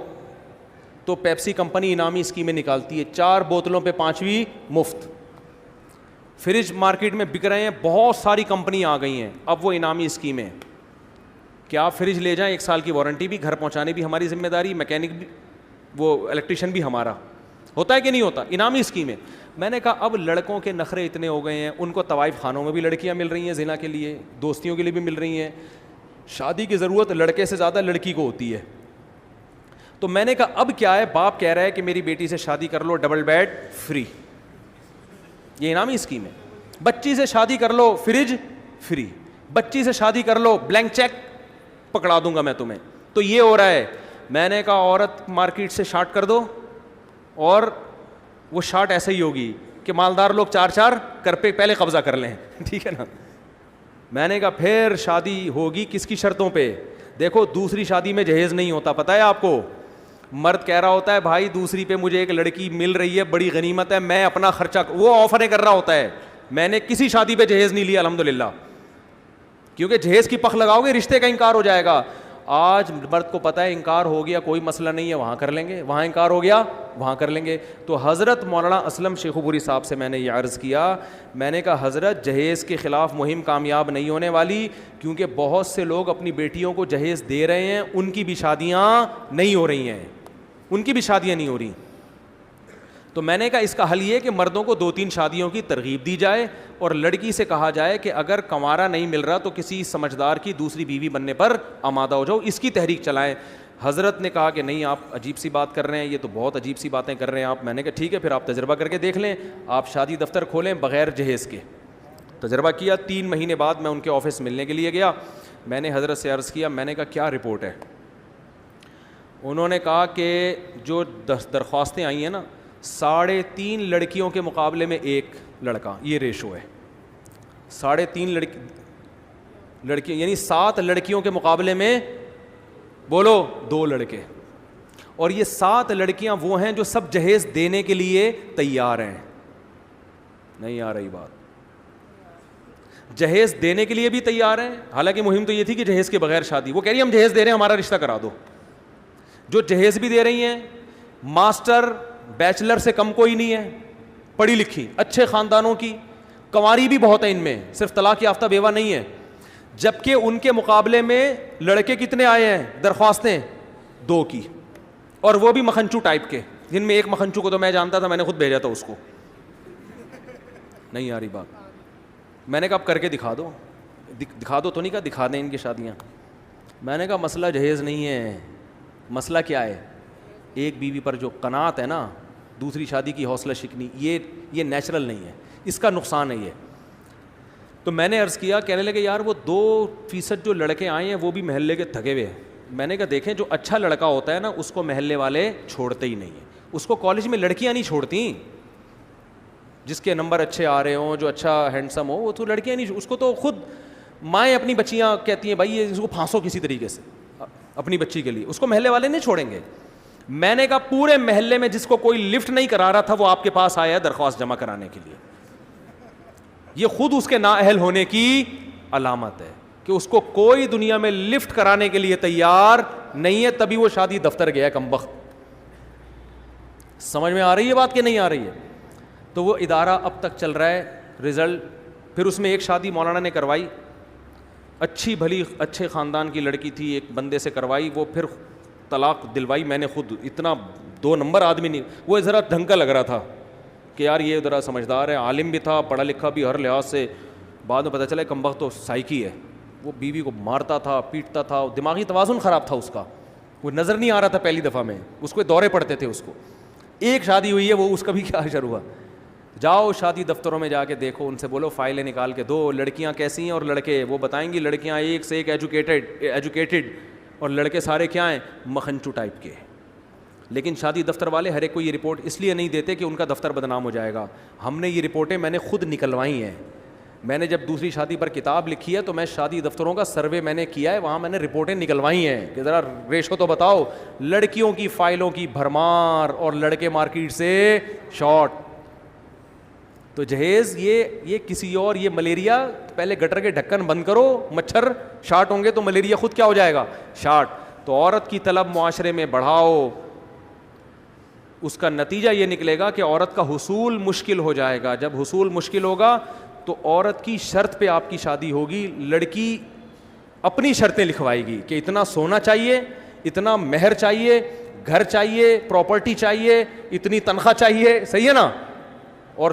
تو پیپسی کمپنی انعامی اسکیمیں نکالتی ہے, 4 بوتلوں پہ 5ویں مفت. فریج مارکیٹ میں بک رہے ہیں, بہت ساری کمپنی آ گئی ہیں, اب وہ انعامی اسکیمیں کہ آپ فریج لے جائیں, 1 سال کی وارنٹی بھی, گھر پہنچانے بھی ہماری ذمہ داری, میکینک بھی, وہ الیکٹریشین بھی ہمارا. ہوتا ہے کہ نہیں ہوتا, انعامی اسکیمیں. میں نے کہا اب لڑکوں کے نخرے اتنے ہو گئے ہیں, ان کو طوائف خانوں میں بھی لڑکیاں مل رہی ہیں زنا کے لیے, دوستیوں کے لیے بھی مل رہی ہیں, شادی کی ضرورت لڑکے سے زیادہ لڑکی کو ہوتی ہے. تو میں نے کہا اب کیا ہے, باپ کہہ رہا ہے کہ میری بیٹی سے شادی کر لو, ڈبل بیڈ فری, یہ انعامی اسکیم ہے. بچی سے شادی کر لو, فریج فری, بچی سے شادی کر لو, بلینک چیک پکڑا دوں گا میں تمہیں. تو یہ ہو رہا ہے. میں نے کہا عورت مارکیٹ سے شارٹ کر دو, اور وہ شارٹ ایسے ہی ہوگی کہ مالدار لوگ 4-4 کر پہ پہلے قبضہ کر لیں, ٹھیک ہے نا. میں نے کہا پھر شادی ہوگی کس کی شرطوں پہ. دیکھو دوسری شادی میں جہیز نہیں ہوتا, پتہ ہے آپ کو. مرد کہہ رہا ہوتا ہے بھائی دوسری پہ مجھے ایک لڑکی مل رہی ہے, بڑی غنیمت ہے, میں اپنا خرچہ, وہ آفریں کر رہا ہوتا ہے. میں نے کسی شادی پہ جہیز نہیں لیا الحمدللہ, کیونکہ جہیز کی پخ لگاؤ گے رشتے کا انکار ہو جائے گا. آج مرد کو پتہ ہے انکار ہو گیا کوئی مسئلہ نہیں ہے, وہاں کر لیں گے, وہاں انکار ہو گیا وہاں کر لیں گے. تو حضرت مولانا اسلم شیخوپوری صاحب سے میں نے یہ عرض کیا, میں نے کہا حضرت جہیز کے خلاف مہم کامیاب نہیں ہونے والی, کیونکہ بہت سے لوگ اپنی بیٹیوں کو جہیز دے رہے ہیں, ان کی بھی شادیاں نہیں ہو رہی ہیں, ان کی بھی شادیاں نہیں ہو رہی. تو میں نے کہا اس کا حل یہ کہ مردوں کو 2-3 شادیوں کی ترغیب دی جائے, اور لڑکی سے کہا جائے کہ اگر کنوارا نہیں مل رہا تو کسی سمجھدار کی دوسری بیوی بننے پر آمادہ ہو جاؤ, اس کی تحریک چلائیں. حضرت نے کہا کہ نہیں آپ عجیب سی بات کر رہے ہیں, یہ تو بہت عجیب سی باتیں کر رہے ہیں آپ. میں نے کہا ٹھیک ہے پھر آپ تجربہ کر کے دیکھ لیں, آپ شادی دفتر کھولیں بغیر جہیز کے. تجربہ کیا, 3 مہینے بعد میں ان کے آفس ملنے کے لیے گیا. میں نے حضرت سے عرض کیا, میں نے کہا کیا رپورٹ ہے. انہوں نے کہا کہ جو درخواستیں آئی ہیں نا, 3.5 لڑکیوں کے مقابلے میں 1 لڑکا, یہ ریشو ہے. 3.5 لڑکیاں یعنی 7 لڑکیوں کے مقابلے میں بولو 2 لڑکے. اور یہ 7 لڑکیاں وہ ہیں جو سب جہیز دینے کے لیے تیار ہیں. نہیں آ رہی بات, جہیز دینے کے لیے بھی تیار ہیں, حالانکہ مہم تو یہ تھی کہ جہیز کے بغیر شادی. وہ کہہ رہی ہیں ہم جہیز دے رہے ہیں, ہمارا رشتہ کرا دو. جو جہیز بھی دے رہی ہیں, ماسٹر بیچلر سے کم کوئی نہیں ہے, پڑھی لکھی اچھے خاندانوں کی, کنواری بھی بہت ہیں ان میں, صرف طلاق یافتہ بیوہ نہیں ہے. جبکہ ان کے مقابلے میں لڑکے کتنے آئے ہیں درخواستیں, 2 کی, اور وہ بھی مکھنچو ٹائپ کے, جن میں ایک مکھنچو کو تو میں جانتا تھا, میں نے خود بھیجا تھا اس کو. نہیں آ رہی بات. میں نے کہا اب کر کے دکھا دو. دکھا دو تو نہیں کہا, دکھا دیں ان کی شادیاں. میں نے کہا مسئلہ جہیز نہیں ہے, مسئلہ کیا ہے, ایک بیوی پر جو قناعت ہے نا, دوسری شادی کی حوصلہ شکنی, یہ نیچرل نہیں ہے, اس کا نقصان ہے یہ. تو میں نے عرض کیا, کہنے لگے یار وہ 2% جو لڑکے آئے ہیں وہ بھی محلے کے تھگے ہوئے ہیں. میں نے کہا دیکھیں جو اچھا لڑکا ہوتا ہے نا اس کو محلے والے چھوڑتے ہی نہیں ہیں, اس کو کالج میں لڑکیاں نہیں چھوڑتی, جس کے نمبر اچھے آ رہے ہوں, جو اچھا ہینڈسم ہو, وہ تو لڑکیاں نہیں, اس کو تو خود مائیں اپنی بچیاں کہتی ہیں بھائی یہ اس کو پھانسو کسی طریقے سے اپنی بچی کے لیے, اس کو محلے والے نہیں چھوڑیں گے. میں نے کہا پورے محلے میں جس کو کوئی لفٹ نہیں کرا رہا تھا وہ آپ کے پاس آیا ہے درخواست جمع کرانے کے لیے. یہ خود اس کے نااہل ہونے کی علامت ہے کہ اس کو کوئی دنیا میں لفٹ کرانے کے لیے تیار نہیں ہے, تبھی وہ شادی دفتر گیا کمبخت. سمجھ میں آ رہی ہے بات کہ نہیں آ رہی ہے؟ تو وہ ادارہ اب تک چل رہا ہے, رزلٹ. پھر اس میں ایک شادی مولانا نے کروائی, اچھی بھلی اچھے خاندان کی لڑکی تھی, ایک بندے سے کروائی, وہ پھر طلاق دلوائی. میں نے خود, اتنا 2 نمبر آدمی نہیں, وہ ذرا ڈھنگ کا لگ رہا تھا کہ یار یہ ذرا سمجھدار ہے, عالم بھی تھا, پڑھا لکھا بھی ہر لحاظ سے. بعد میں پتہ چلا کمبخت تو سائیکی ہے, وہ بیوی کو مارتا تھا, پیٹتا تھا, دماغی توازن خراب تھا اس کا, وہ نظر نہیں آ رہا تھا پہلی دفعہ میں, اس کو دورے پڑتے تھے اس کو. ایک شادی ہوئی ہے, وہ اس کا بھی کیا حشر ہوا. جاؤ شادی دفتروں میں جا کے دیکھو, ان سے بولو فائلیں نکال کے دو, لڑکیاں کیسی ہیں اور لڑکے, وہ بتائیں گی لڑکیاں ایک سے ایک ایجوکیٹڈ اور لڑکے سارے کیا ہیں, مکھنچو ٹائپ کے. لیکن شادی دفتر والے ہر ایک کو یہ رپورٹ اس لیے نہیں دیتے کہ ان کا دفتر بدنام ہو جائے گا. ہم نے یہ رپورٹیں میں نے خود نکلوائی ہیں. میں نے جب دوسری شادی پر کتاب لکھی ہے تو میں شادی دفتروں کا سروے میں نے کیا ہے, وہاں میں نے رپورٹیں نکلوائی ہیں کہ ذرا ریشو تو بتاؤ. لڑکیوں کی فائلوں کی بھرمار اور لڑکے مارکیٹ سے شارٹ. تو جہیز یہ کسی اور, یہ ملیریا, پہلے گٹر کے ڈھکن بند کرو, مچھر شارٹ ہوں گے تو ملیریا خود کیا ہو جائے گا, شارٹ. تو عورت کی طلب معاشرے میں بڑھاؤ, اس کا نتیجہ یہ نکلے گا کہ عورت کا حصول مشکل ہو جائے گا. جب حصول مشکل ہوگا تو عورت کی شرط پہ آپ کی شادی ہوگی. لڑکی اپنی شرطیں لکھوائے گی کہ اتنا سونا چاہیے, اتنا مہر چاہیے, گھر چاہیے, پراپرٹی چاہیے, اتنی تنخواہ چاہیے. صحیح ہے نا؟ اور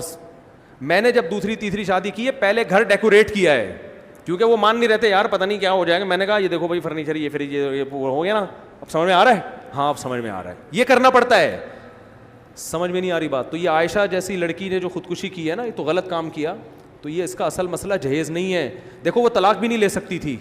میں نے جب دوسری تیسری شادی کی ہے پہلے گھر ڈیکوریٹ کیا ہے, کیونکہ وہ مان نہیں رہتے, یار پتہ نہیں کیا ہو جائے گا. میں نے کہا یہ دیکھو بھائی فرنیچر, یہ فریج, یہ ہو گیا نا, اب سمجھ میں آ رہا ہے؟ ہاں اب سمجھ میں آ رہا ہے. یہ کرنا پڑتا ہے. سمجھ میں نہیں آ رہی بات؟ تو یہ عائشہ جیسی لڑکی نے جو خودکشی کی ہے نا, یہ تو غلط کام کیا. تو یہ اس کا اصل مسئلہ جہیز نہیں ہے. دیکھو وہ طلاق بھی نہیں لے سکتی تھی,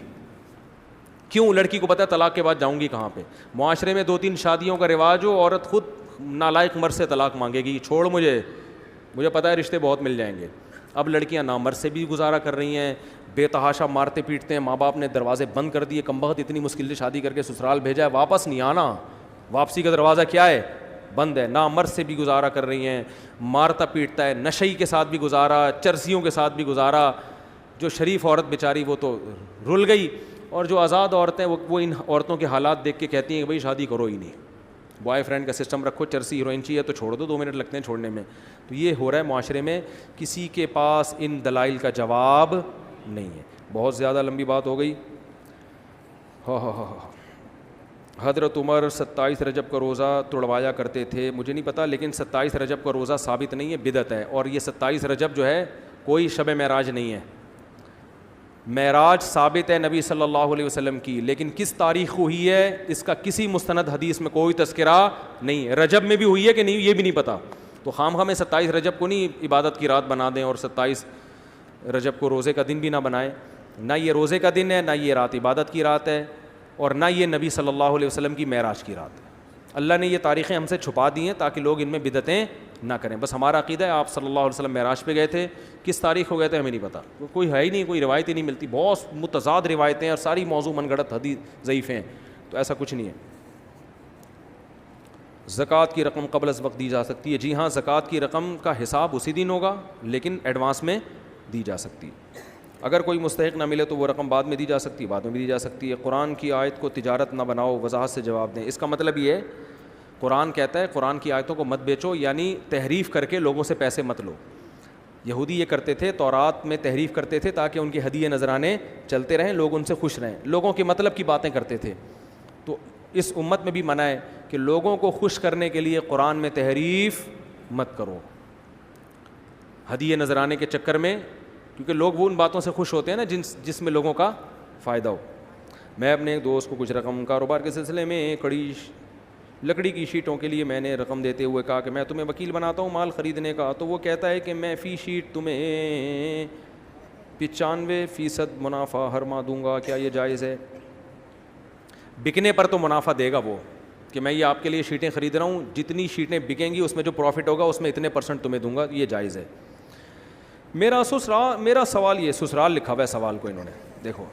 کیوں؟ لڑکی کو پتہ ہے طلاق کے بعد جاؤں گی کہاں پہ. معاشرے میں 2-3 شادیوں کا رواج ہو, عورت خود نالائق مرد سے طلاق مانگے گی, چھوڑ مجھے پتہ ہے رشتے بہت مل جائیں گے. اب لڑکیاں نامرد سے بھی گزارا کر رہی ہیں, بے تحاشا مارتے پیٹتے ہیں, ماں باپ نے دروازے بند کر دیے, کمبخت اتنی مشکل سے شادی کر کے سسرال بھیجا ہے, واپس نہیں آنا, واپسی کا دروازہ کیا ہے, بند ہے. نامرد سے بھی گزارا کر رہی ہیں, مارتا پیٹتا ہے, نشئی کے ساتھ بھی گزارا, چرسیوں کے ساتھ بھی گزارا. جو شریف عورت بیچاری وہ تو رل گئی, اور جو آزاد عورتیں وہ ان عورتوں کے حالات دیکھ کے کہتی ہیں کہ بھائی شادی کرو ہی نہیں, بوائے فرینڈ کا سسٹم رکھو, چرسی ہیروئن چاہیے تو چھوڑ دو, 2 منٹ لگتے ہیں چھوڑنے میں. تو یہ ہو رہا ہے معاشرے میں, کسی کے پاس ان دلائل کا جواب نہیں ہے. بہت زیادہ لمبی بات ہو گئی. حضرت عمر 27 رجب کا روزہ توڑوایا کرتے تھے, مجھے نہیں پتہ, لیکن 27 رجب کا روزہ ثابت نہیں ہے, بدعت ہے. اور یہ 27 رجب جو ہے کوئی شب معراج نہیں ہے. معراج ثابت ہے نبی صلی اللہ علیہ وسلم کی, لیکن کس تاریخ کو ہوئی ہے اس کا کسی مستند حدیث میں کوئی تذکرہ نہیں ہے. رجب میں بھی ہوئی ہے کہ نہیں یہ بھی نہیں پتہ. تو خام خواہ میں 27 رجب کو نہیں عبادت کی رات بنا دیں, اور 27 رجب کو روزے کا دن بھی نہ بنائیں. نہ یہ روزے کا دن ہے, نہ یہ رات عبادت کی رات ہے, اور نہ یہ نبی صلی اللہ علیہ وسلم کی معراج کی رات ہے. اللہ نے یہ تاریخیں ہم سے چھپا دی ہیں تاکہ لوگ ان میں بدعتیں نہ کریں. بس ہمارا عقیدہ ہے آپ صلی اللہ علیہ وسلم معراج پہ گئے تھے, کس تاریخ کو گئے تھے ہمیں نہیں پتہ, کوئی ہے ہی نہیں, کوئی روایت ہی نہیں ملتی. بہت متضاد روایتیں اور ساری موضوع من گھڑت حدیث ضعیف ہیں, تو ایسا کچھ نہیں ہے. زکوٰۃ کی رقم قبل از وقت دی جا سکتی ہے. جی ہاں, زکوٰۃ کی رقم کا حساب اسی دن ہوگا, لیکن ایڈوانس میں دی جا سکتی ہے. اگر کوئی مستحق نہ ملے تو وہ رقم بعد میں دی جا سکتی ہے, بعد میں بھی دی جا سکتی ہے. قرآن کی آیت کو تجارت نہ بناؤ, وضاحت سے جواب دیں. اس کا مطلب یہ ہے, قرآن کہتا ہے قرآن کی آیتوں کو مت بیچو, یعنی تحریف کر کے لوگوں سے پیسے مت لو. یہودی یہ کرتے تھے, تورات میں تحریف کرتے تھے تاکہ ان کے ہدیے نذرانے چلتے رہیں, لوگ ان سے خوش رہیں, لوگوں کے مطلب کی باتیں کرتے تھے. تو اس امت میں بھی منع ہے کہ لوگوں کو خوش کرنے کے لیے قرآن میں تحریف مت کرو ہدیے نذرانے کے چکر میں, کیونکہ لوگ وہ ان باتوں سے خوش ہوتے ہیں نا جس میں لوگوں کا فائدہ ہو. میں اپنے ایک دوست کو کچھ رقم کاروبار کے سلسلے میں لکڑی کی شیٹوں کے لیے میں نے رقم دیتے ہوئے کہا کہ میں تمہیں وکیل بناتا ہوں مال خریدنے کا, تو وہ کہتا ہے کہ میں فی شیٹ تمہیں 95% منافع ہر ماہ دوں گا، کیا یہ جائز ہے؟ بکنے پر تو منافع دے گا وہ، کہ میں یہ آپ کے لیے شیٹیں خرید رہا ہوں، جتنی شیٹیں بکیں گی اس میں جو پروفٹ ہوگا اس میں اتنے % تمہیں دوں گا، یہ جائز ہے۔ میرا سوال یہ، سسرال لکھا ہوا ہے سوال کو انہوں نے، دیکھو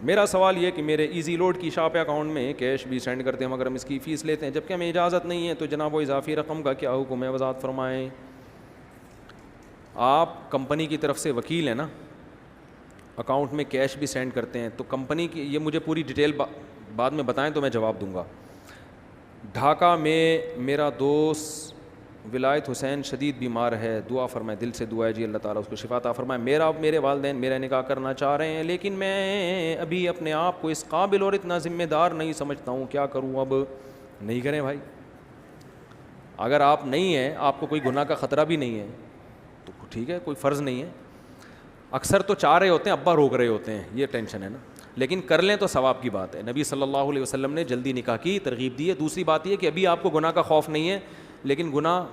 میرا سوال یہ کہ میرے ایزی لوڈ کی شاپ اکاؤنٹ میں کیش بھی سینڈ کرتے ہیں مگر ہم اس کی فیس لیتے ہیں جبکہ ہمیں اجازت نہیں ہے، تو جناب وہ اضافی رقم کا کیا حکم ہے، وضاحت فرمائیں۔ آپ کمپنی کی طرف سے وکیل ہیں نا، اکاؤنٹ میں کیش بھی سینڈ کرتے ہیں، تو کمپنی کی یہ مجھے پوری ڈیٹیل بعد میں بتائیں تو میں جواب دوں گا۔ ڈھاکہ میں میرا دوست ولایت حسین شدید بیمار ہے، دعا فرمائیں، دل سے دعا ہے جی اللہ تعالیٰ اس کو شفا عطا فرمائے۔ میرے والدین میرا نکاح کرنا چاہ رہے ہیں لیکن میں ابھی اپنے آپ کو اس قابل اور اتنا ذمہ دار نہیں سمجھتا ہوں، کیا کروں؟ اب نہیں کریں بھائی، اگر آپ نہیں ہیں، آپ کو کوئی گناہ کا خطرہ بھی نہیں ہے تو ٹھیک ہے، کوئی فرض نہیں ہے۔ اکثر تو چاہ رہے ہوتے ہیں، ابا روک رہے ہوتے ہیں، یہ ٹینشن ہے نا، لیکن کر لیں تو ثواب کی بات ہے۔ نبی صلی اللہ علیہ وسلم نے جلدی نکاح کی ترغیب دی ہے۔ دوسری بات یہ کہ ابھی آپ کو گناہ کا خوف نہیں ہے لیکن گناہ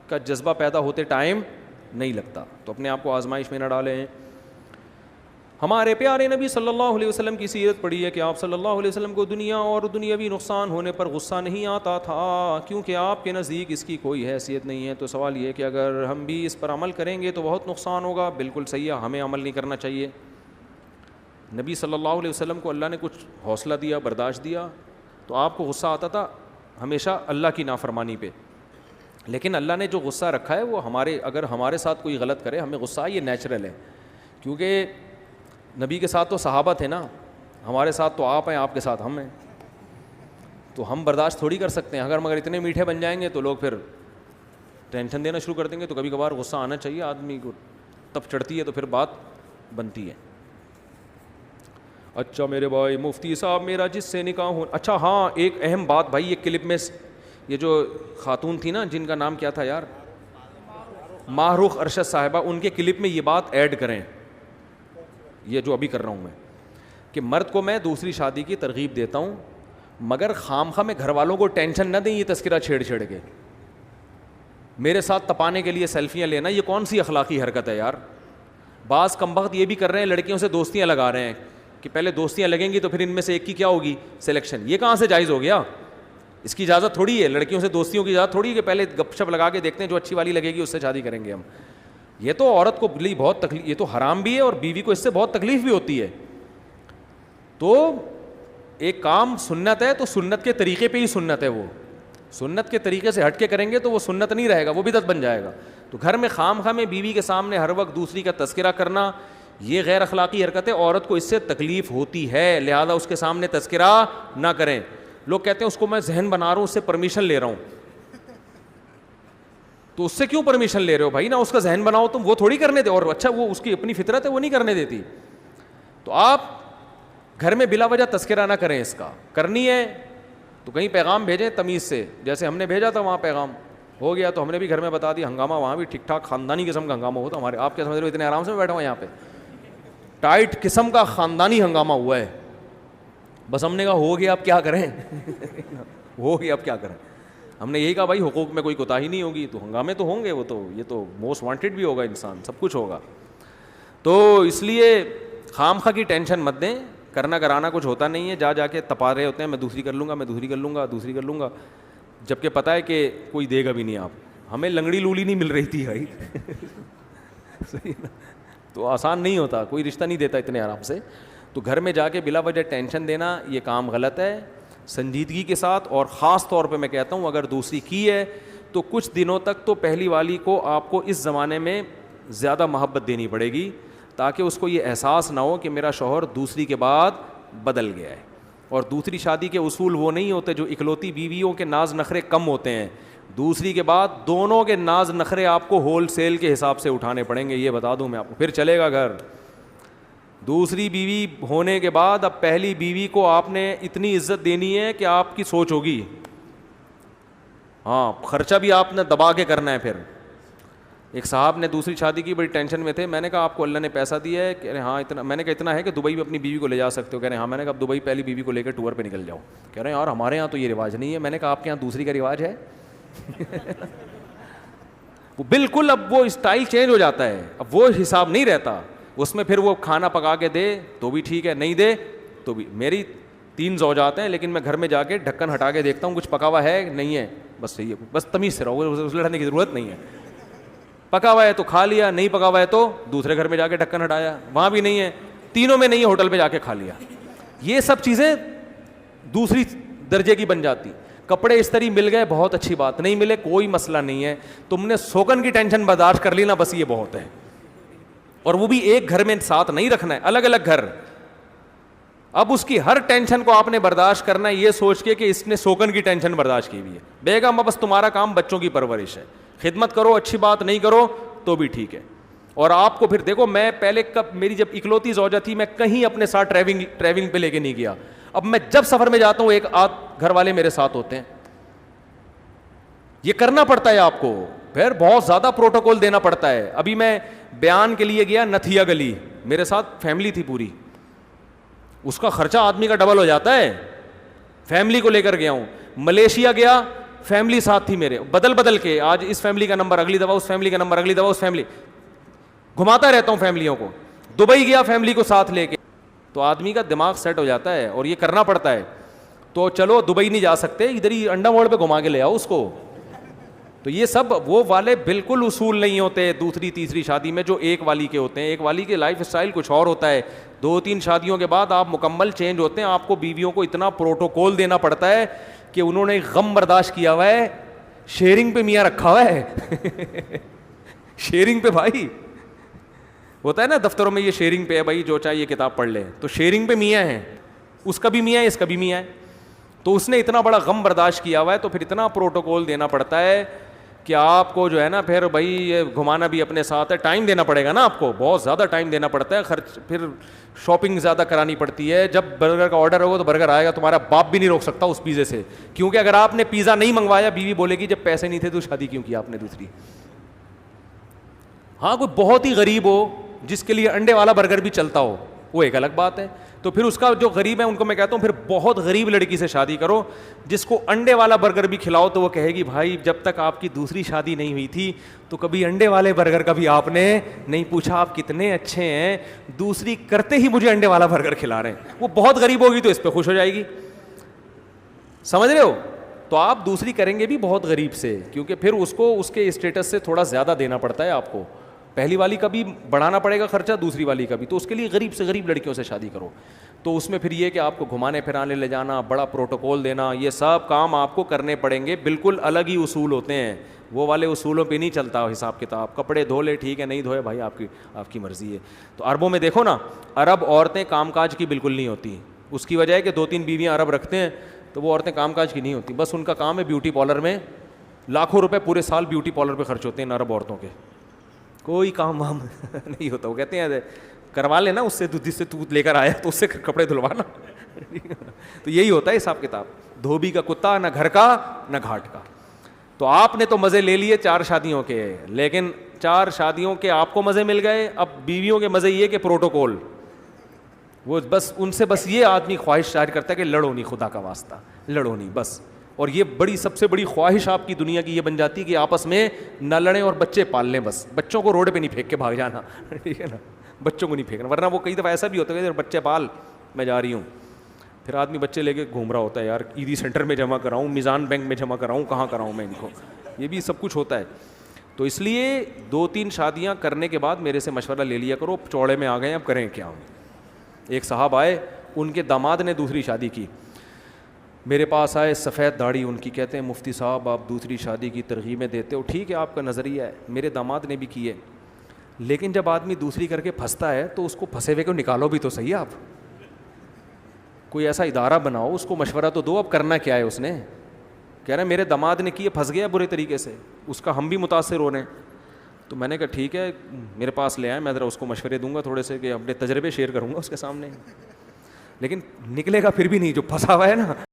کا جذبہ پیدا ہوتے ٹائم نہیں لگتا، تو اپنے آپ کو آزمائش میں نہ ڈالیں۔ ہمارے پیارے نبی صلی اللہ علیہ وسلم کی سیرت پڑھی ہے کہ آپ صلی اللہ علیہ وسلم کو دنیا اور دنیاوی نقصان ہونے پر غصہ نہیں آتا تھا کیونکہ آپ کے نزدیک اس کی کوئی حیثیت نہیں ہے۔ تو سوال یہ کہ اگر ہم بھی اس پر عمل کریں گے تو بہت نقصان ہوگا۔ بالکل صحیح ہے، ہمیں عمل نہیں کرنا چاہیے۔ نبی صلی اللہ علیہ وسلم کو اللہ نے کچھ حوصلہ دیا، برداشت دیا، تو آپ کو غصہ آتا تھا ہمیشہ اللہ کی نافرمانی پہ، لیکن اللہ نے جو غصہ رکھا ہے وہ اگر ہمارے ساتھ کوئی غلط کرے ہمیں غصہ یہ نیچرل ہے، کیونکہ نبی کے ساتھ تو صحابہ تھے نا، ہمارے ساتھ تو آپ ہیں، آپ کے ساتھ ہم ہیں، تو ہم برداشت تھوڑی کر سکتے ہیں۔ مگر اتنے میٹھے بن جائیں گے تو لوگ پھر ٹینشن دینا شروع کر دیں گے، تو کبھی کبھار غصہ آنا چاہیے آدمی کو، تب چڑھتی ہے تو پھر بات بنتی ہے۔ اچھا میرے بھائی مفتی صاحب، میرا جس سے نکاح ہو، اچھا ہاں ایک اہم بات بھائی، یہ کلپ میں یہ جو خاتون تھی نا جن کا نام کیا تھا یار، ماہ رخ ارشد صاحبہ، ان کے کلپ میں یہ بات ایڈ کریں، یہ جو ابھی کر رہا ہوں میں، کہ مرد کو میں دوسری شادی کی ترغیب دیتا ہوں مگر خامخواہ میں گھر والوں کو ٹینشن نہ دیں یہ تذکرہ چھیڑ کے میرے ساتھ تپانے کے لیے سیلفیاں لینا، یہ کون سی اخلاقی حرکت ہے یار؟ بعض کمبخت یہ بھی کر رہے ہیں، لڑکیوں سے دوستیاں لگا رہے ہیں کہ پہلے دوستیاں لگیں گی تو پھر ان میں سے ایک کی کیا ہوگی سلیکشن۔ یہ کہاں سے جائز ہو گیا؟ اس کی اجازت تھوڑی ہے، لڑکیوں سے دوستیوں کی اجازت تھوڑی ہے کہ پہلے گپ شپ لگا کے دیکھتے ہیں جو اچھی والی لگے گی اس سے شادی کریں گے ہم۔ یہ تو عورت کو لیے بہت تکلیف، یہ تو حرام بھی ہے اور بیوی کو اس سے بہت تکلیف بھی ہوتی ہے۔ تو ایک کام سنت ہے تو سنت کے طریقے پہ ہی سنت ہے، وہ سنت کے طریقے سے ہٹ کے کریں گے تو وہ سنت نہیں رہے گا، وہ بدعت بن جائے گا۔ تو گھر میں خامخواہ میں بیوی کے سامنے ہر وقت دوسری کا تذکرہ کرنا یہ غیر اخلاقی حرکت ہے، عورت کو اس سے تکلیف ہوتی ہے، لہذا اس کے سامنے تذکرہ نہ کریں۔ لوگ کہتے ہیں اس کو میں ذہن بنا رہا ہوں، اس سے پرمیشن لے رہا ہوں، تو اس سے کیوں پرمیشن لے رہے ہو بھائی؟ نہ اس کا ذہن بناؤ تم، وہ تھوڑی کرنے دے، اور اچھا وہ اس کی اپنی فطرت ہے، وہ نہیں کرنے دیتی۔ تو آپ گھر میں بلا وجہ تذکرہ نہ کریں، اس کا کرنی ہے تو کہیں پیغام بھیجیں تمیز سے، جیسے ہم نے بھیجا تھا وہاں پیغام ہو گیا تو ہم نے بھی گھر میں بتا دیا، ہنگامہ وہاں بھی ٹھیک ٹھاک خاندانی قسم کا ہنگامہ ہوتا ہمارے، آپ کیا سمجھ رہے ہو اتنے آرام سے میں بیٹھا ہوں یہاں پہ؟ ٹائٹ قسم کا خاندانی ہنگامہ ہوا ہے، بس ہم نے کہا ہو گیا اب کیا کریں ہو گیا اب کیا کریں، ہم نے یہی کہا بھائی حقوق میں کوئی کوتاہی نہیں ہوگی، تو ہنگامے تو ہوں گے، وہ تو یہ تو موسٹ وانٹیڈ بھی ہوگا انسان، سب کچھ ہوگا۔ تو اس لیے خامخواہ کی ٹینشن مت دیں، کرنا کرانا کچھ ہوتا نہیں ہے، جا کے تپا رہے ہوتے ہیں میں دوسری کر لوں گا، میں دوسری کر لوں گا، دوسری کر لوں گا، جبکہ پتہ ہے کہ کوئی دے گا بھی نہیں۔ آپ ہمیں لنگڑی لولی نہیں مل رہی تھی بھائی صحیح نا؟ تو آسان نہیں ہوتا، کوئی رشتہ نہیں دیتا اتنے آرام سے۔ تو گھر میں جا کے بلا وجہ ٹینشن دینا یہ کام غلط ہے، سنجیدگی کے ساتھ، اور خاص طور پہ میں کہتا ہوں اگر دوسری کی ہے تو کچھ دنوں تک تو پہلی والی کو آپ کو اس زمانے میں زیادہ محبت دینی پڑے گی تاکہ اس کو یہ احساس نہ ہو کہ میرا شوہر دوسری کے بعد بدل گیا ہے۔ اور دوسری شادی کے اصول وہ نہیں ہوتے جو اکلوتی بیویوں کے ناز نخرے کم ہوتے ہیں، دوسری کے بعد دونوں کے ناز نخرے آپ کو ہول سیل کے حساب سے اٹھانے پڑیں گے، یہ بتا دوں میں آپ کو، پھر چلے گا گھر۔ دوسری بیوی ہونے کے بعد اب پہلی بیوی کو آپ نے اتنی عزت دینی ہے کہ آپ کی سوچ ہوگی، ہاں خرچہ بھی آپ نے دبا کے کرنا ہے۔ پھر ایک صاحب نے دوسری شادی کی، بڑی ٹینشن میں تھے، میں نے کہا آپ کو اللہ نے پیسہ دیا ہے؟ کہہ رہے ہاں اتنا، میں نے کہا اتنا ہے کہ دبئی میں اپنی بیوی کو لے جا سکتے ہو؟ کہہ رہے ہیں ہاں۔ میں نے کہا اب دبئی پہلی بیوی کو لے کے ٹور پہ نکل جاؤ۔ کہہ رہے ہیں یار ہمارے یہاں تو یہ رواج نہیں ہے۔ میں نے کہا آپ کے یہاں دوسری کا رواج ہے وہ بالکل اب وہ اسٹائل چینج ہو جاتا ہے، اب وہ حساب نہیں رہتا۔ اس میں پھر وہ کھانا پکا کے دے تو بھی ٹھیک ہے, نہیں دے تو بھی. میری 3 زوجات ہیں, لیکن میں گھر میں جا کے ڈھکن ہٹا کے دیکھتا ہوں کچھ پکا ہوا ہے نہیں ہے, بس صحیح ہے, بس تمیز سے رہو, اس لڑنے کی ضرورت نہیں ہے. پکا ہوا ہے تو کھا لیا, نہیں پکا ہوا ہے تو دوسرے گھر میں جا کے ڈھکن ہٹایا, وہاں بھی نہیں ہے, تینوں میں نہیں ہے, ہوٹل پہ جا کے کھا لیا. یہ سب چیزیں دوسری درجے کی بن جاتی. کپڑے استری مل گئے بہت اچھی بات, نہیں ملے کوئی مسئلہ نہیں ہے, تم نے سوکن کی ٹینشن برداشت کر لی نا, بس یہ بہت ہے. اور وہ بھی ایک گھر میں ساتھ نہیں رکھنا ہے, الگ الگ گھر. اب اس کی ہر ٹینشن کو آپ نے برداشت کرنا ہے یہ سوچ کے کہ اس نے سوکن کی ٹینشن برداشت کی ہوئی ہے. بیگم بس تمہارا کام بچوں کی پرورش ہے, خدمت کرو, اچھی بات, نہیں کرو تو بھی ٹھیک ہے. اور آپ کو پھر دیکھو, میں پہلے میری جب اکلوتی زوجہ تھی, میں کہیں اپنے ساتھ ٹریولنگ پہ لے کے نہیں گیا. اب میں جب سفر میں جاتا ہوں ایک آدھ گھر والے میرے ساتھ ہوتے ہیں. یہ کرنا پڑتا ہے آپ کو, پھر بہت زیادہ پروٹوکول دینا پڑتا ہے. ابھی میں بیان کے لیے گیا نتھیا گلی, میرے ساتھ فیملی تھی پوری, اس کا خرچہ آدمی کا ڈبل ہو جاتا ہے. فیملی کو لے کر گیا ہوں. ملیشیا گیا, فیملی ساتھ تھی میرے, بدل بدل کے, آج اس فیملی کا نمبر, اگلی دفعہ اس فیملی کا نمبر, اگلی دفعہ اس فیملی, گھماتا رہتا ہوں فیملیوں کو. دبئی گیا فیملی کو ساتھ لے کے, تو آدمی کا دماغ سیٹ ہو جاتا ہے, اور یہ کرنا پڑتا ہے. تو چلو دبئی نہیں جا سکتے, ادھر ہی انڈا موڑ پہ گھما کے لے آؤ اس کو. تو یہ سب وہ والے بالکل اصول نہیں ہوتے دوسری تیسری شادی میں جو ایک والی کے ہوتے ہیں. ایک والی کے لائف اسٹائل کچھ اور ہوتا ہے. 2-3 شادیوں کے بعد آپ مکمل چینج ہوتے ہیں. آپ کو بیویوں کو اتنا پروٹوکول دینا پڑتا ہے کہ انہوں نے غم برداشت کیا ہوا ہے, شیئرنگ پہ میاں رکھا ہوا ہے. شیئرنگ پہ بھائی ہوتا ہے نا دفتروں میں, یہ شیئرنگ پہ ہے بھائی, جو چاہے یہ کتاب پڑھ لے. تو شیئرنگ پہ میاں ہیں, اس کا بھی میاں ہے, اس کا بھی میاں ہے. تو اس نے اتنا بڑا غم برداشت کیا ہوا ہے, تو پھر اتنا پروٹوکول دینا پڑتا ہے کہ آپ کو جو ہے نا پھر بھائی یہ گھمانا بھی اپنے ساتھ ہے, ٹائم دینا پڑے گا نا آپ کو, بہت زیادہ ٹائم دینا پڑتا ہے, خرچ, پھر شاپنگ زیادہ کرانی پڑتی ہے. جب برگر کا آرڈر ہوگا تو برگر آئے گا, تمہارا باپ بھی نہیں روک سکتا اس پیزے سے, کیونکہ اگر آپ نے پیزا نہیں منگوایا بیوی بولے گی جب پیسے نہیں تھے تو شادی کیوں کیا آپ نے دوسری. ہاں کوئی بہت ہی غریب ہو جس کے لیے انڈے والا برگر بھی چلتا ہو, وہ ایک الگ بات ہے. تو پھر اس کا جو غریب ہے ان کو میں کہتا ہوں پھر بہت غریب لڑکی سے شادی کرو جس کو انڈے والا برگر بھی کھلاؤ تو وہ کہے گی بھائی جب تک آپ کی دوسری شادی نہیں ہوئی تھی تو کبھی انڈے والے برگر کا بھی آپ نے نہیں پوچھا, آپ کتنے اچھے ہیں, دوسری کرتے ہی مجھے انڈے والا برگر کھلا رہے ہیں. وہ بہت غریب ہوگی تو اس پہ خوش ہو جائے گی, سمجھ رہے ہو. تو آپ دوسری کریں گے بھی بہت غریب سے, کیونکہ پھر اس کو اس کے اسٹیٹس سے تھوڑا زیادہ دینا پڑتا ہے آپ کو. پہلی والی کا بھی بڑھانا پڑے گا خرچہ, دوسری والی کا بھی, تو اس کے لیے غریب سے غریب لڑکیوں سے شادی کرو. تو اس میں پھر یہ کہ آپ کو گھمانے پھرانے لے جانا, بڑا پروٹوکول دینا, یہ سب کام آپ کو کرنے پڑیں گے. بالکل الگ ہی اصول ہوتے ہیں, وہ والے اصولوں پہ نہیں چلتا حساب کتاب. کپڑے دھو لے ٹھیک ہے, نہیں دھوئے بھائی آپ کی مرضی ہے. تو عربوں میں دیکھو نا, عرب عورتیں کام کاج کی بالکل نہیں ہوتی. اس کی وجہ ہے کہ 2-3 بیویاں عرب رکھتے ہیں تو وہ عورتیں کام کاج کی نہیں ہوتی. بس ان کا کام ہے بیوٹی پارلر میں, لاکھوں روپے پورے سال بیوٹی پارلر پہ خرچ ہوتے ہیں عرب عورتوں کے, کوئی کام وام نہیں ہوتا. وہ کہتے ہیں کروا لینا اس سے, جس سے تو لے کر آیا تو اس سے کپڑے دھلوانا. تو یہی ہوتا ہے حساب کتاب. دھوبی کا کتا, نہ گھر کا نہ گھاٹ کا. تو آپ نے تو مزے لے لیے 4 شادیوں کے, لیکن 4 شادیوں کے آپ کو مزے مل گئے. اب بیویوں کے مزے یہ کہ پروٹوکول, وہ بس ان سے بس یہ آدمی خواہش ظاہر کرتا ہے کہ لڑو نہیں, خدا کا واسطہ لڑو نہیں بس. اور یہ بڑی سب سے بڑی خواہش آپ کی دنیا کی یہ بن جاتی ہے کہ آپس میں نہ لڑیں اور بچے پال لیں. بس بچوں کو روڈ پہ نہیں پھینک کے بھاگ جانا, ٹھیک ہے نا, بچوں کو نہیں پھینکنا. ورنہ وہ کئی دفعہ ایسا بھی ہوتا ہے کہ بچے پال, میں جا رہی ہوں, پھر آدمی بچے لے کے گھوم رہا ہوتا ہے, یار عیدی سینٹر میں جمع کراؤں, میزان بینک میں جمع کراؤں, کہاں کراؤں میں ان کو, یہ بھی سب کچھ ہوتا ہے. تو اس لیے 2-3 شادیاں کرنے کے بعد میرے سے مشورہ لے لیا کرو. چوڑے میں آ گئے اب کریں کیا. ایک صاحب آئے, ان کے داماد نے دوسری شادی کی, میرے پاس آئے, سفید داڑھی ان کی, کہتے ہیں مفتی صاحب آپ دوسری شادی کی ترغیبیں دیتے ہو, ٹھیک ہے آپ کا نظریہ ہے, میرے داماد نے بھی کیے, لیکن جب آدمی دوسری کر کے پھنستا ہے تو اس کو پھنسے ہوئے کو نکالو بھی تو صحیح. آپ کوئی ایسا ادارہ بناؤ, اس کو مشورہ تو دو, اب کرنا کیا ہے. اس نے کہہ رہے میرے داماد نے کیے, پھنس گیا برے طریقے سے, اس کا ہم بھی متاثر ہو رہے ہیں. تو میں نے کہا ٹھیک ہے میرے پاس لے آئے, میں ذرا اس کو مشورے دوں گا تھوڑے سے, کہ اپنے تجربے شیئر کروں گا اس کے سامنے. لیکن نکلے گا پھر بھی نہیں, جو پھنسا ہوا ہے نا